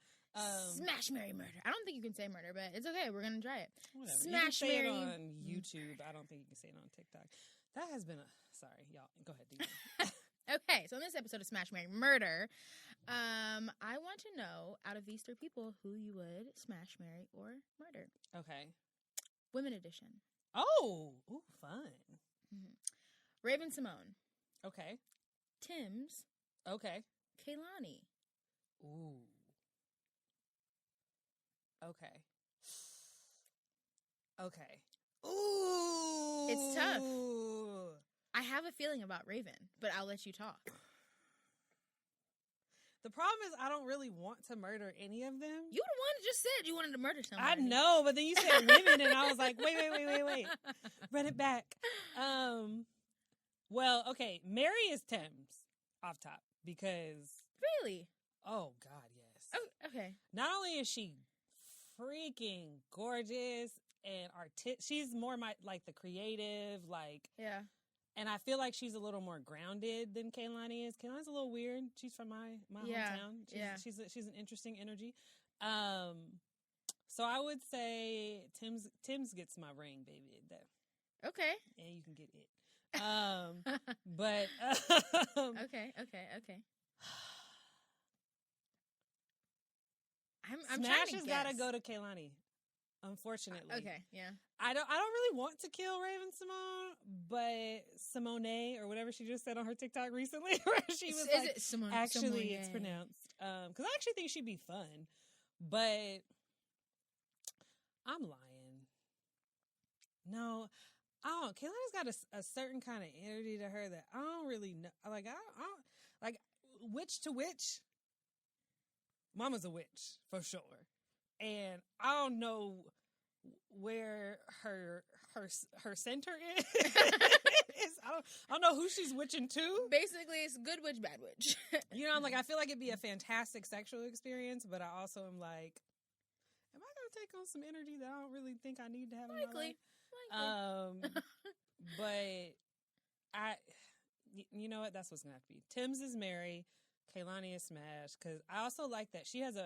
Smash, Marry, Murder. I don't think you can say murder, but it's okay. We're going to try it. Whatever. Smash, you can say Marry. it on YouTube. I don't think you can say it on TikTok. That has been sorry, y'all. Go ahead. Okay, so in this episode of Smash, Marry, Murder, I want to know, out of these three people, who you would smash, marry, or murder. Okay. Women edition. Oh, ooh, fun. Mm-hmm. Raven Simone. Okay. Tim's. Okay. Kaylani. Ooh. Okay. Okay. Ooh. It's tough. I have a feeling about Raven, but I'll let you talk. The problem is I don't really want to murder any of them. You the one that just said you wanted to murder somebody. I know, but then you said women, and I was like, wait. Run it back. Well, okay. Mary is Thames off top because... Really? Oh, God, yes. Oh, okay. Not only is she freaking gorgeous and she's more like the creative, like... Yeah. And I feel like she's a little more grounded than Kaylani is. Kaylani's a little weird. She's from my hometown. She's an interesting energy. So I would say Tim's gets my ring, baby. Okay. Yeah, you can get it. But okay. I'm Smash trying to has got to go to Kaylani. Unfortunately. Okay, yeah. I don't really want to kill Raven Simone, but Simone or whatever she just said on her TikTok recently, where she was it Simone? Actually, Simone. it's pronounced. Because I actually think she'd be fun, but I'm lying. No, I don't. Kaylani's got a certain kind of energy to her that I don't really know. Like I don't like witch to witch. Mama's a witch for sure. And I don't know where her center is. I don't know who she's witching to. Basically, it's good witch, bad witch. You know, I'm like, I feel like it'd be a fantastic sexual experience, but I also am like, am I going to take on some energy that I don't really think I need to have in my life? But you know what? That's what's going to have to be. Tim's is Mary, Kaylani is Smash, because I also like that she has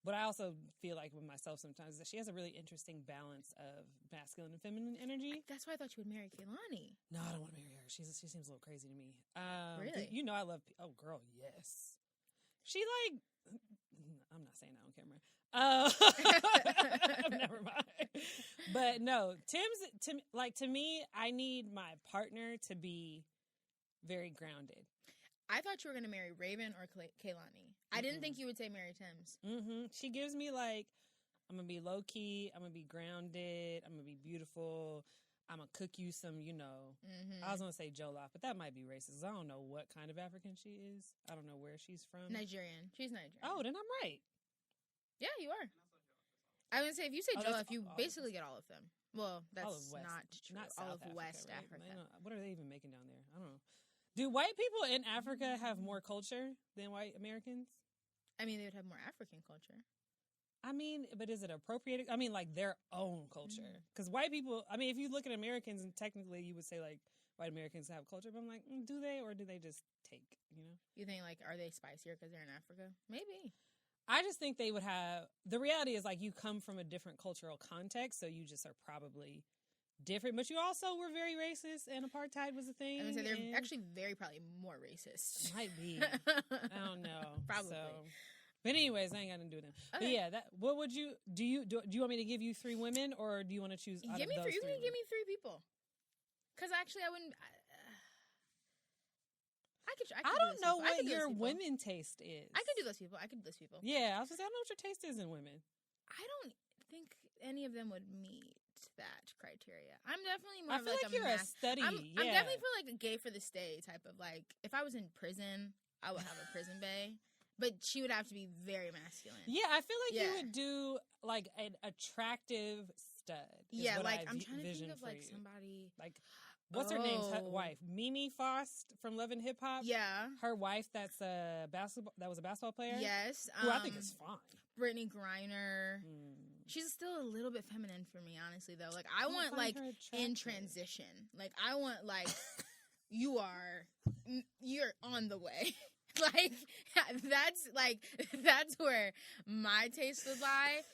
but I also feel like with myself sometimes that she has a really interesting balance of masculine and feminine energy. That's why I thought you would marry Kaylani. No, I don't want to marry her. She seems a little crazy to me. Really? You know I love... Oh, girl, yes. She like... I'm not saying that on camera. Never mind. But no, to me, I need my partner to be very grounded. I thought you were going to marry Raven or Kaylani. I didn't think you would say Mary Timms. Mm-hmm. She gives me like, I'm going to be low key. I'm going to be grounded. I'm going to be beautiful. I'm going to cook you some, I was going to say Jollof, but that might be racist. I don't know what kind of African she is. I don't know where she's from. Nigerian. She's Nigerian. Oh, then I'm right. Yeah, you are. I was going to say, if you say Jollof, you basically get all of them. Well, that's not true. Not all South of West Africa. What are they even making down there? I don't know. Do white people in Africa have more culture than white Americans? I mean, they would have more African culture. I mean, but is it appropriated? I mean, like their own culture. Because white people, I mean, if you look at Americans, and technically you would say like white Americans have culture, but I'm like, do they, or do they just take, You think like, are they spicier because they're in Africa? Maybe. I just think they would have, the reality is like you come from a different cultural context, so you just are probably different, but you also were very racist, and apartheid was a thing. I would say they're actually probably more racist. Might be. I don't know. Probably. So. But anyways, I ain't got to do them. Okay. But yeah, what would you do? You want me to give you 3 women, or do you want to choose? Give me 3. You can give me 3 people. Because actually, I wouldn't. I don't know what your women taste is. I could do those people. Yeah, I was just, I don't know what your taste is in women. I don't think any of them would meet that criteria. I'm definitely more. I feel like you're a study. I'm definitely feel like a gay for the stay type of like. If I was in prison, I would have a prison bae. But she would have to be very masculine. Yeah, I feel like you would do like an attractive stud. Yeah, like I'm trying to think of like somebody like what's her name's wife? Mimi Faust from Love and Hip Hop. Yeah, her wife that's a basketball player. Yes, who I think is fine. Brittny Griner. She's still a little bit feminine for me, honestly. Though, like I want like in transition. Like I want like you're on the way. Like that's where my taste would lie.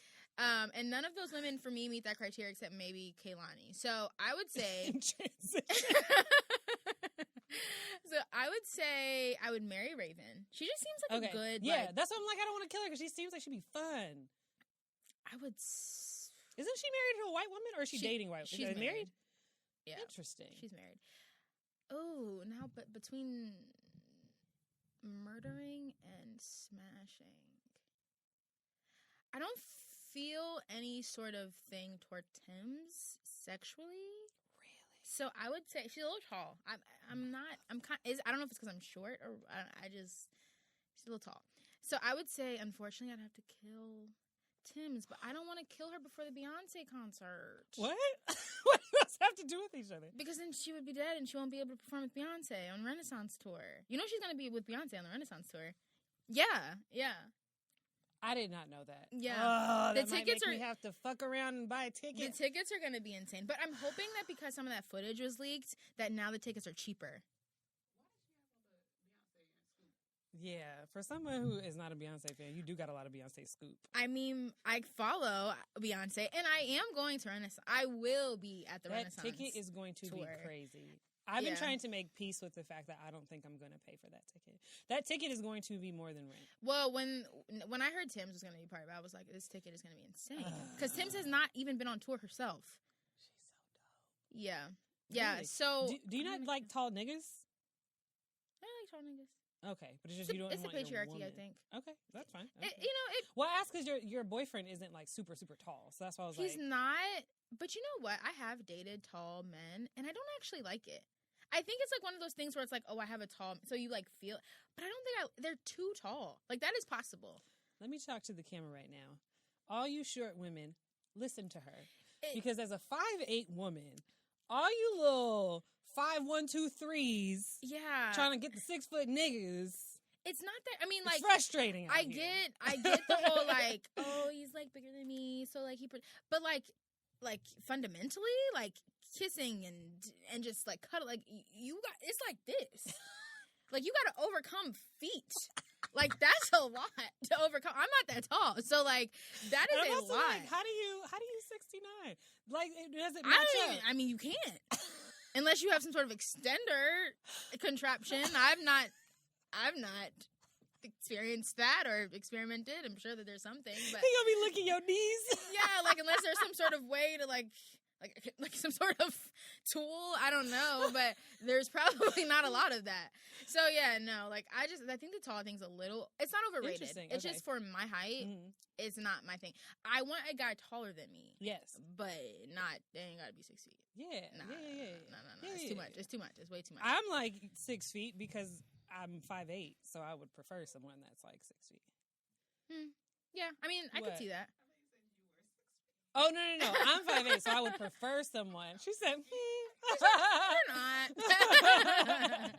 And none of those women for me meet that criteria except maybe Kaylani. So I would say So I would say I would marry Raven. She just seems like a good that's why I'm like I don't want to kill her because she seems like she'd be fun. Isn't she married to a white woman or is she dating white? She's married. Yeah. Interesting. She's married. Oh, now but between murdering and smashing, I don't feel any sort of thing toward Tim's sexually. Really? So I would say she's a little tall. I don't know if it's because I'm short or she's a little tall. So I would say, unfortunately, I'd have to kill Tim's, but I don't want to kill her before the Beyonce concert. What? What does that have to do with each other? Because then she would be dead and she won't be able to perform with Beyonce on Renaissance Tour. You know she's going to be with Beyonce on the Renaissance Tour. Yeah. I did not know that. Yeah. Oh, the tickets we have to fuck around and buy tickets. The tickets are going to be insane. But I'm hoping that because some of that footage was leaked, that now the tickets are cheaper. Yeah, for someone who is not a Beyonce fan, you do got a lot of Beyonce scoop. I mean, I follow Beyonce, and I am going to Renaissance. I will be at the Renaissance. That ticket is going to be crazy. I've been trying to make peace with the fact that I don't think I'm going to pay for that ticket. That ticket is going to be more than rent. Well, when I heard Tim's was going to be part of it, I was like, this ticket is going to be insane. Because Tim's has not even been on tour herself. She's so dope. Yeah. Yeah, really? So... Do you not like tall niggas? I like tall niggas. Okay, but it's just you don't want the patriarchy, your woman. I think. Okay, that's fine. Well, I asked because your boyfriend isn't like super, super tall, so that's why I was he's not, but you know what? I have dated tall men, and I don't actually like it. I think it's like one of those things where it's like, oh, I have a tall, so you like feel, but I don't think they're too tall. Like that is possible. Let me talk to the camera right now. All you short women, listen to her, because as a 5'8" woman, all you little 5, 1, 2, 3s, trying to get the 6 foot niggas. It's not that. I mean, like, it's frustrating. I get the whole like, oh, he's like bigger than me, so like but like fundamentally, like kissing and just like cuddle, like it's like this. Like you got to overcome feet. Like that's a lot to overcome. I'm not that tall, so like that is a lot. Like, how do you 69? Like, does it match up? I mean, you can't unless you have some sort of extender contraption. I've not experienced that or experimented. I'm sure that there's something, but you'll be licking your knees. Yeah, like unless there's some sort of way to like some sort of tool. I don't know, but there's probably not a lot of that. So yeah, no, like I think the tall thing's a little. It's not overrated. It's just for my height. Mm-hmm. It's not my thing. I want a guy taller than me. Yes, but they ain't gotta be 6 feet. Yeah, no. It's too much. It's too much. It's way too much. I'm like 6 feet because I'm 5'8", so I would prefer someone that's like 6 feet. Yeah, I mean, I could see that. Oh, no. I'm 5'8", so I would prefer someone. She said, You're not.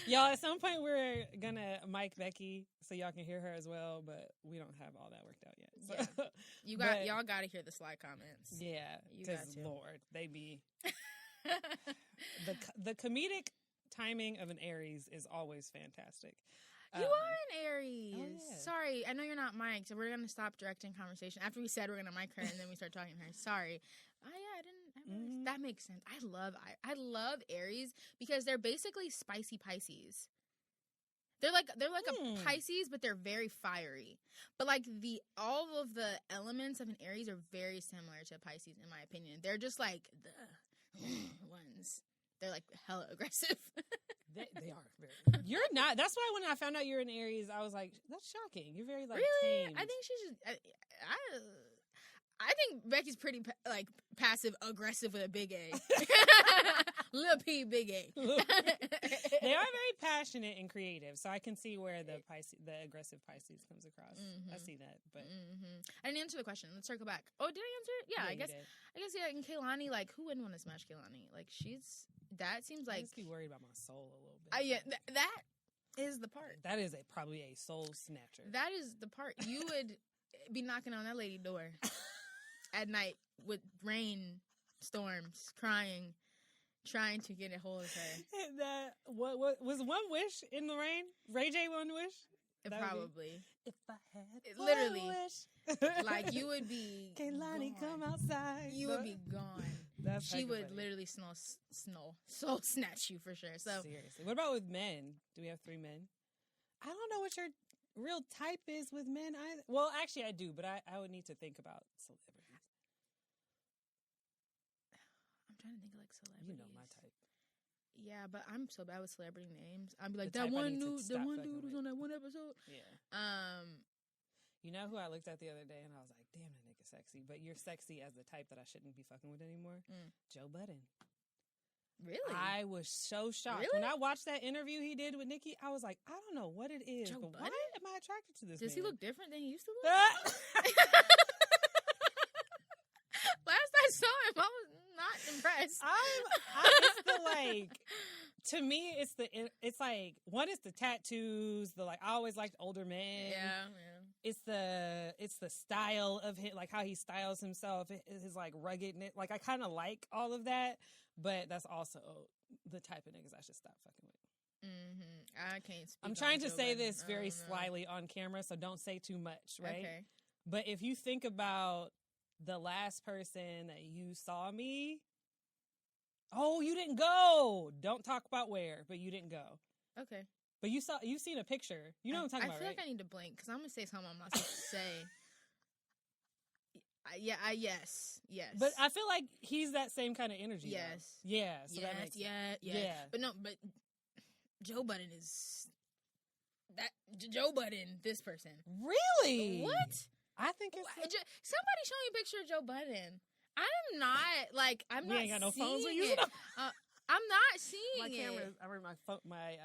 Y'all, at some point we're going to mic Becky so y'all can hear her as well, but we don't have all that worked out yet. So. Yeah. Y'all got to hear the slide comments. Yeah, because Lord, they be... the comedic timing of an Aries is always fantastic. You are an Aries. Oh, yeah. Sorry, I know you're not mic'd, so we're going to stop directing conversation. After we said we're going to mic her, and then we start talking to her. Sorry. Oh, yeah, I didn't. That makes sense. I love Aries because they're basically spicy Pisces. They're like a Pisces, but they're very fiery. But like all of the elements of an Aries are very similar to Pisces, in my opinion. They're just like the ones. They're like hella aggressive. They are very. You're not. That's why when I found out you're an Aries, I was like, "That's shocking." You're very like really. tamed. I think she's just. I think Becky's pretty like passive aggressive with a big A. Lil P, big A. They are very passionate and creative, so I can see where the aggressive Pisces comes across. I see that, but I didn't answer the question. Let's circle back. Oh, did I answer it? Yeah, I guess. Yeah. And Kehlani, like, who wouldn't want to smash Kehlani? Like, that seems like. I just be worried about my soul a little bit. Yeah, that is the part. That is probably a soul snatcher. That is the part. You would be knocking on that lady door at night with rain storms, crying, trying to get a hold of her. What was one wish in the rain? Ray J one wish? Probably. If I had literally wish. like you would be Kehlani, come outside. You would be gone. She would literally soul snatch you for sure. So seriously. What about with men? Do we have 3 men? I don't know what your real type is with men either. Well, actually I do, but I would need to think about celebrities. I'm trying to think of like celebrities. You know my type. Yeah, but I'm so bad with celebrity names. I'd be like, the one dude was on that one episode. Yeah. You know who I looked at the other day and I was like, damn, that nigga sexy. But you're sexy as the type that I shouldn't be fucking with anymore. Joe Budden. Really? I was so shocked. Really? When I watched that interview he did with Nicki, I was like, I don't know what it is, but why am I attracted to this Does he man? look different than he used to look? Last I saw him, I was not impressed. It's the like, to me, it's like, one is the tattoos, the like, I always liked older men. Yeah. It's the style of him, like how he styles himself, his like ruggedness. Like I kind of like all of that, but that's also the type of niggas I should stop fucking with. I can't speak. I'm trying to say this very slyly on camera, so don't say too much, right? Okay. But if you think about the last person that you saw me, oh, you didn't go. Don't talk about where, but you didn't go. Okay. But you've seen a picture. You know what I'm talking about, right? I feel like I need to blink because I'm going to say something I'm not supposed to say. Yes. But I feel like he's that same kind of energy. Yes. Though. Yeah. So that makes sense. Yeah. But Joe Budden is that Joe Budden, this person. Really? What? I think it's somebody show me a picture of Joe Budden. I'm not we ain't got no phones it. we use. I'm not seeing my it. camera. I read my phone. My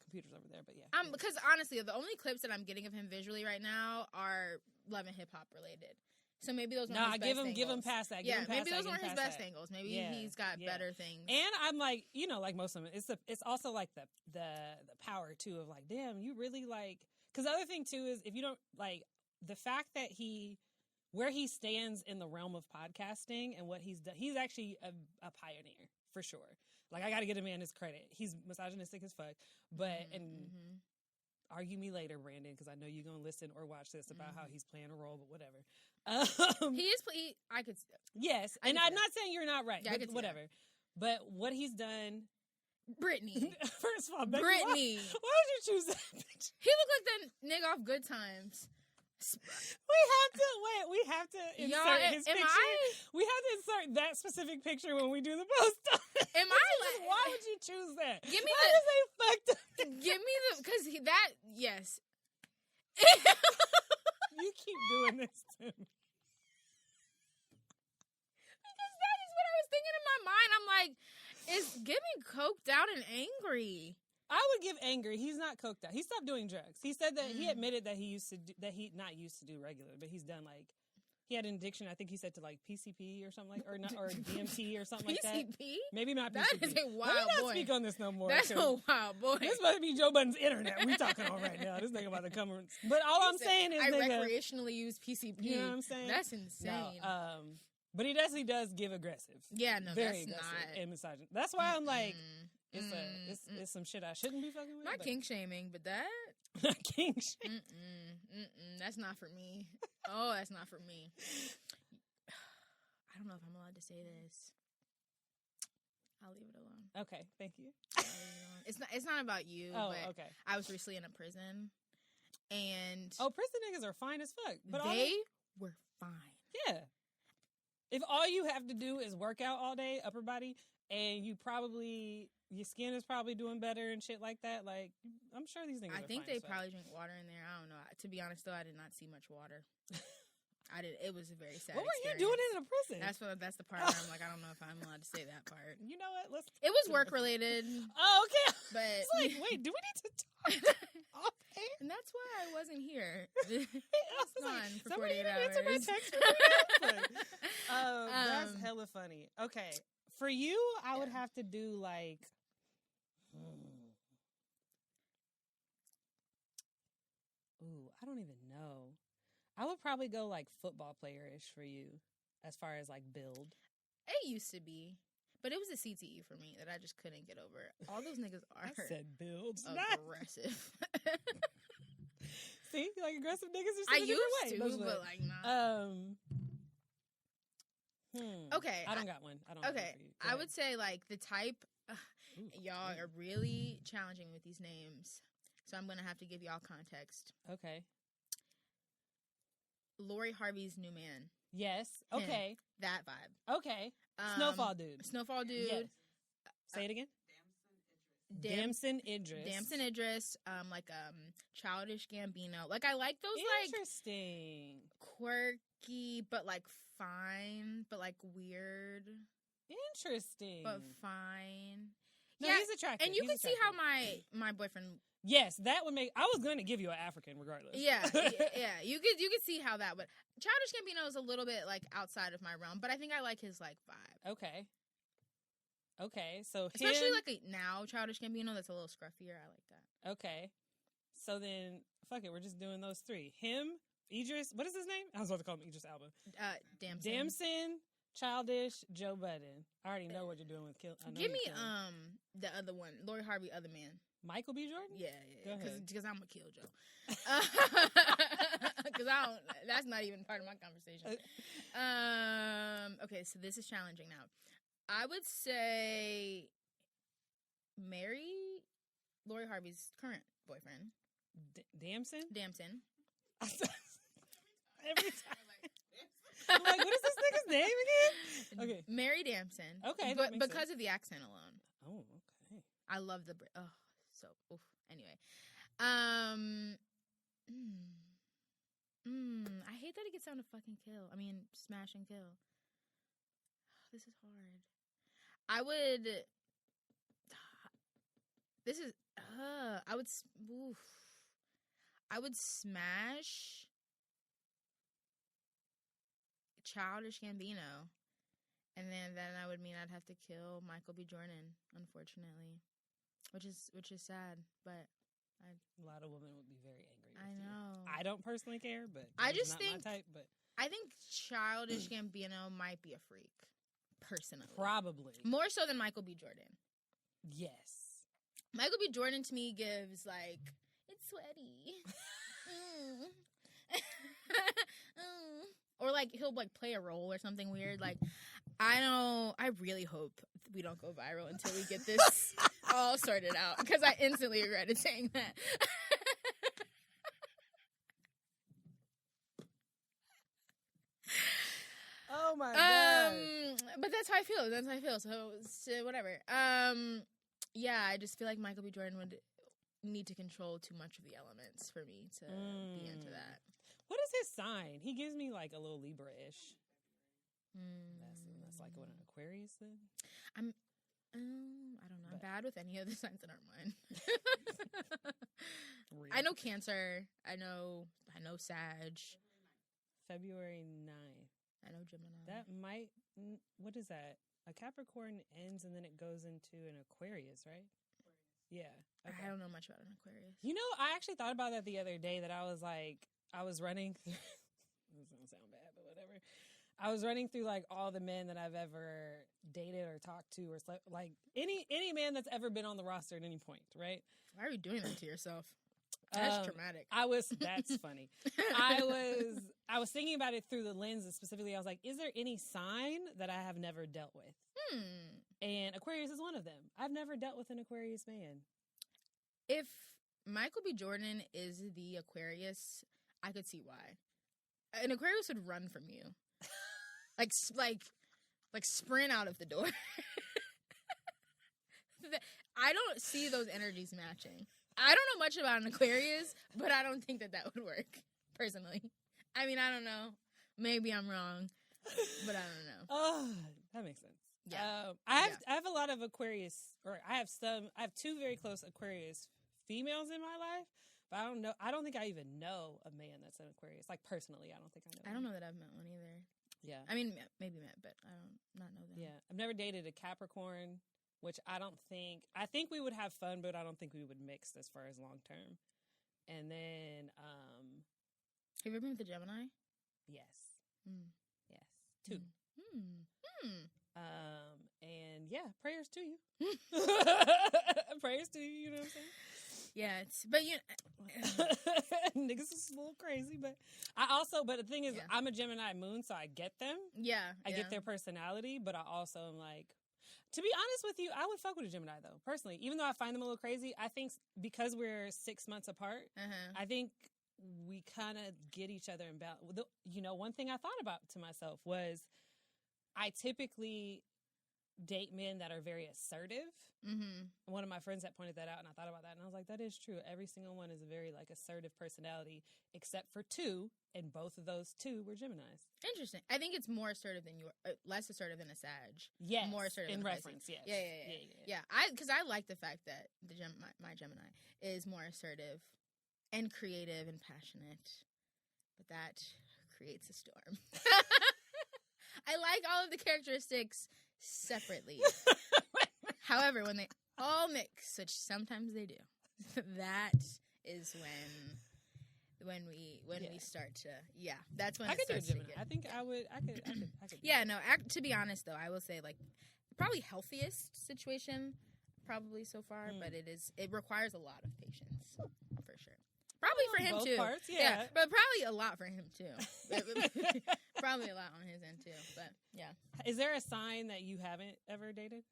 computer's over there, but yeah. Because honestly, the only clips that I'm getting of him visually right now are Love and Hip Hop related. So maybe those weren't his best angles. Give him past that. Maybe those weren't his best angles. Maybe he's got better things. And I'm like, like most of them, it's also like the power too of like, damn, you really like. Because the other thing too is if you don't like the fact that where he stands in the realm of podcasting and what he's done, he's actually a pioneer for sure. Like I got to get a man his credit. He's misogynistic as fuck, but argue me later, Brandon, because I know you're gonna listen or watch this about how he's playing a role, but whatever. He is. I could. Yes, and I'm not saying you're not right. Yeah, but whatever. But what he's done. Brittny. First of all, Brittny. Why would you choose that picture? He looked like the nigga off Good Times. We have to insert his picture. We have to insert that specific picture when we do the post. Why would you choose that? Give me why does they fucked up? Give me because yes. You keep doing this to me. Because that is what I was thinking in my mind. I'm like, it's giving coked out and angry. I would give angry. He's not coked out. He stopped doing drugs. He said that he admitted that he not used to do regular, but he's done like he had an addiction. I think he said to like PCP or something or DMT or something like that. PCP? Maybe not PCP. That is a wild Let me not boy. speak on this no more. That's a wild boy. This must be Joe Budden's internet we talking on right now. This nigga about to come. But all I'm saying is, I recreationally use PCP. You know what I'm saying? That's insane. No, but he definitely does give aggressive. Yeah, no, very that's aggressive not. and misogynist. That's why I'm like, it's some shit I shouldn't be fucking with. Not kink shaming, but that. Not kink shaming. That's not for me. Oh, that's not for me. I don't know if I'm allowed to say this. I'll leave it alone. Okay, thank you. It's not about you. Oh, but okay. I was recently in a prison, and prison niggas are fine as fuck. But they were fine. Yeah. If all you have to do is work out all day, upper body, and your skin is probably doing better and shit like that, like, I'm sure these niggas are fine. I think they probably drink water in there. I don't know. To be honest, though, I did not see much water. I did. It was a very sad. What were you doing in a prison? That's the part where I'm like, I don't know if I'm allowed to say that part. You know what? It was work related. Oh, okay. But it's like, wait, do we need to talk? And that's why I wasn't here. It's gone like, for somebody 48 hours. answer my text. That's hella funny. Okay, for you, I would have to do like. Ooh, I don't even know. I would probably go like football player-ish for you, as far as like build. It used to be, but it was a CTE for me that I just couldn't get over. All those niggas are. I said build, aggressive. See, like aggressive niggas are. I used to, but like not. Okay, I don't got one. I don't. Okay, I would say like the type. Y'all are really challenging with these names, so I'm gonna have to give y'all context. Okay. Lori Harvey's new man. Yes. Okay. That vibe. Okay. Snowfall dude. Snowfall dude. Yes. Say it again. Damson Idris. Damson Idris. Like Childish Gambino. Like I like those interesting, quirky, but like fine, but like weird. Interesting, but fine. No, he's attractive. And you can see how my boyfriend. Yes, that would make. I was going to give you an African, regardless. Yeah. You could see how that would. Childish Gambino is a little bit like outside of my realm, but I think I like his like vibe. Okay, so especially like now Childish Gambino that's a little scruffier. I like that. Okay, so then fuck it, we're just doing those three. Him, Idris. What is his name? I was about to call him Idris Elba. Damson, Childish, Joe Budden. I already know what you're doing with Kill. Give me the other one, Lori Harvey, other man. Michael B. Jordan? Yeah. Because I'm a kill Joe. Because I don't. That's not even part of my conversation. Okay, so this is challenging now. I would say marry Lori Harvey's current boyfriend. Damson? Every time. I'm like, what is this nigga's name again? Okay. Marry Damson. Okay. But because of the accent alone. Oh, okay. I love the anyway. I hate that it gets down to fucking kill. I mean, smash and kill. This is hard. I would smash Childish Gambino, and then I would mean I'd have to kill Michael B. Jordan, unfortunately, which is sad, but a lot of women would be very angry with I know. I don't personally care, but I just not think my type, but I think Childish Gambino might be a freak, personally. Probably more so than Michael B. Jordan. Yes, Michael B. Jordan to me gives like it's sweaty. Or like he'll like play a role or something weird. Like I really hope we don't go viral until we get this all sorted out, because I instantly regretted saying that. Oh my god. But that's how I feel. So whatever. Yeah, I just feel like Michael B. Jordan would need to control too much of the elements for me to be into that. What is his sign? He gives me like a little Libra-ish. That's like what, an Aquarius then? I don't know. I'm bad with any of the signs that aren't mine. Really? I know Cancer. I know Sag. February 9th. I know Gemini. That might. What is that? A Capricorn ends and then it goes into an Aquarius, right? Yeah. Okay. I don't know much about an Aquarius. You know, I actually thought about that the other day, that I was running through, this is gonna sound bad, but whatever. I was running through like all the men that I've ever dated or talked to or slept, like any man that's ever been on the roster at any point, right? Why are you doing that to yourself? That's traumatic. That's funny. I was thinking about it through the lens, and specifically I was like, is there any sign that I have never dealt with? And Aquarius is one of them. I've never dealt with an Aquarius man. If Michael B. Jordan is the Aquarius, I could see why. An Aquarius would run from you. like sprint out of the door. I don't see those energies matching. I don't know much about an Aquarius, but I don't think that would work, personally. I mean, I don't know. Maybe I'm wrong, but I don't know. Oh, that makes sense. Yeah. I have a lot of Aquarius, or I have 2 very close Aquarius females in my life, but I don't think I even know a man that's an Aquarius. Like, personally, I don't think I know. I don't know that I've met one either. Yeah. I mean, maybe met, but I don't not know them. Yeah. I've never dated a Capricorn, which I think we would have fun, but I don't think we would mix as far as long term. And then, have you ever been with a Gemini? Yes. Mm. Yes. 2. And yeah, prayers to you. Prayers to you, you know what I'm saying? Yeah, but niggas is a little crazy, but but the thing is, I'm a Gemini moon, so I get them. Yeah. I get their personality, but I also am like, to be honest with you, I would fuck with a Gemini though, personally. Even though I find them a little crazy, I think because we're 6 months apart, I think we kind of get each other in balance. You know, one thing I thought about to myself was I typically date men that are very assertive. Mm-hmm. One of my friends had pointed that out, and I thought about that, and I was like, that is true. Every single one is a very, like, assertive personality, except for 2, and both of those 2 were Geminis. Interesting. I think it's more assertive than less assertive than a Sag. Yes. More assertive in than reference, yes. Yeah. Because I like the fact that my Gemini is more assertive and creative and passionate, but that creates a storm. I like all of the characteristics separately. However, when they all mix, which sometimes they do, that is when we start to that's when I it could do a starts to Gemini. get, I think I could. Yeah, no. To be honest, though, I will say like probably healthiest situation probably so far, but it requires a lot of patience for sure. Probably for him both too. Parts, yeah, but probably a lot for him too. Probably a lot on his end too. But yeah. Is there a sign that you haven't ever dated?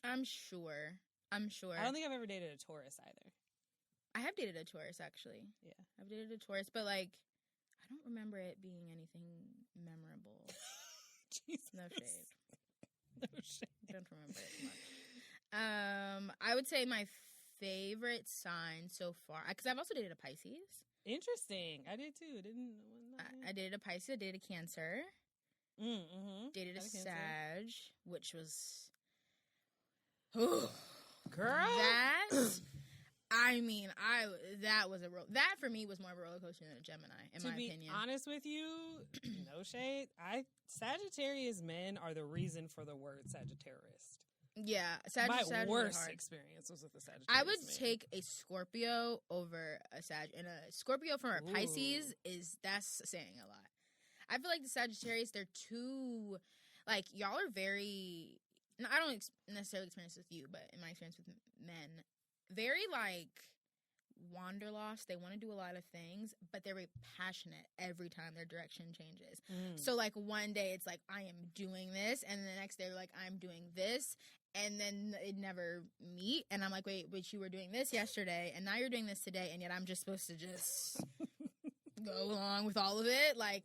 I'm sure. I don't think I've ever dated a Taurus either. I have dated a Taurus actually. Yeah, I've dated a Taurus, but like I don't remember it being anything memorable. Jesus. No shade. No shade. Don't remember it much. I would say my favorite sign so far, because I've also dated a Pisces. Interesting. I did too. I dated a Pisces. I dated a Cancer. Mm-hmm. Dated a Sag, which was, girl. That was that for me was more of a roller coaster than a Gemini, in my opinion. To be honest with you, no shade. Sagittarius men are the reason for the word Sagittarius. Yeah, my worst experience was with a Sagittarius. I would take a Scorpio over a Sag, and a Scorpio from a Pisces that's saying a lot. I feel like the Sagittarius, they're too, like, y'all are very. I don't necessarily experience this with you, but in my experience with men, very like wanderlost. They want to do a lot of things, but they're very passionate every time their direction changes. So like one day it's like I am doing this, and the next day they're like I'm doing this. And then it never meet. And I'm like, wait, you were doing this yesterday, and now you're doing this today, and yet I'm just supposed to just go along with all of it? Like,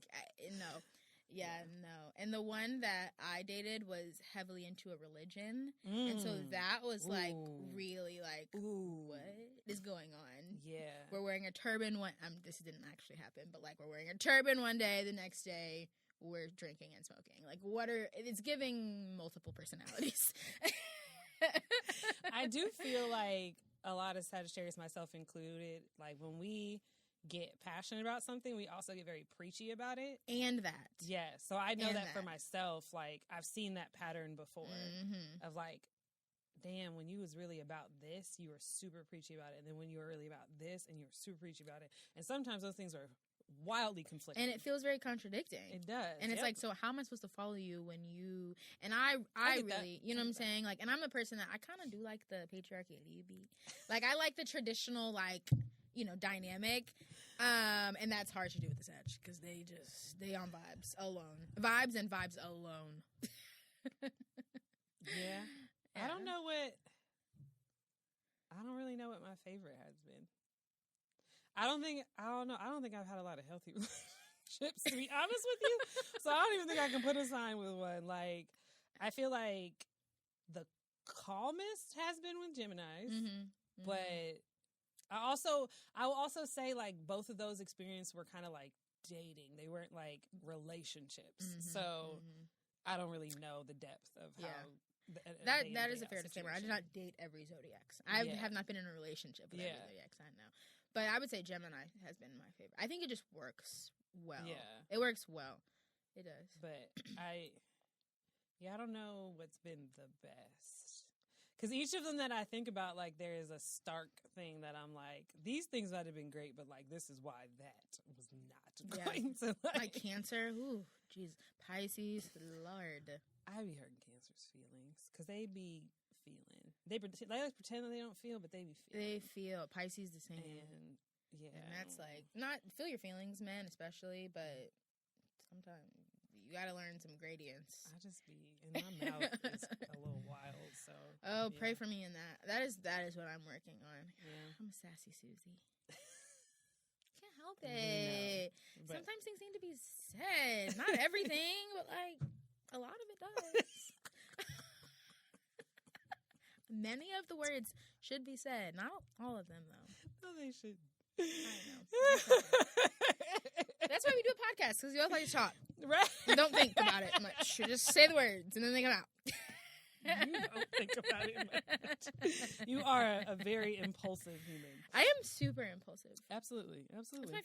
no. Yeah, no. And the one that I dated was heavily into a religion. And so that was, like, really, like, what is going on? Yeah. We're wearing a turban this didn't actually happen, but, like, we're wearing a turban one day, the next day we're drinking and smoking. Like, it's giving multiple personalities. I do feel like a lot of Sagittarius, myself included, like when we get passionate about something, we also get very preachy about it. And that. Yeah. So I know that for myself, like I've seen that pattern before of like, damn, when you was really about this, you were super preachy about it. And then when you were really about this and you were super preachy about it. And sometimes those things are wildly conflicting. And it feels very contradicting. It does. And it's like, so how am I supposed to follow you when you, and I really, you know what I'm saying? Like, and I'm a person that I kind of do like the patriarchy a little bit. Like, I like the traditional, like, you know, dynamic. And that's hard to do with the Sag because they on vibes alone. Vibes and vibes alone. Yeah. I don't really know what my favorite has been. I don't think I've had a lot of healthy relationships, to be honest with you. So I don't even think I can put a sign with one. Like, I feel like the calmest has been with Geminis, but I will also say, like, both of those experiences were kind of like dating. They weren't like relationships. So I don't really know the depth of how. That is a fair disclaimer. I do not date every zodiac. I have not been in a relationship with every zodiac sign now. But I would say Gemini has been my favorite. I think it just works well. Yeah. It works well. It does. But I don't know what's been the best. Because each of them that I think about, like, there is a stark thing that I'm like, these things might have been great, but, like, this is why that was not going to, like Cancer. Ooh, jeez. Pisces. Lord. I be hurting Cancer's feelings. Because they be feeling. They like pretend that they don't feel, but they be feeling. They feel. Pisces the same. And, and that's, like, not feel your feelings, men, especially, but sometimes you gotta learn some gradients. I just be, and my mouth is a little wild, so. Oh, pray for me in that. That is what I'm working on. Yeah. I'm a sassy Susie. Can't help it. Sometimes things need to be said. Not everything, but like a lot of it does. Many of the words should be said. Not all of them, though. No, they shouldn't. I know. That's why we do a podcast, because we both like to talk. Right. We don't think about it much. You just say the words, and then they come out. You don't think about it much. You are a very impulsive human. I am super impulsive. Absolutely. It's my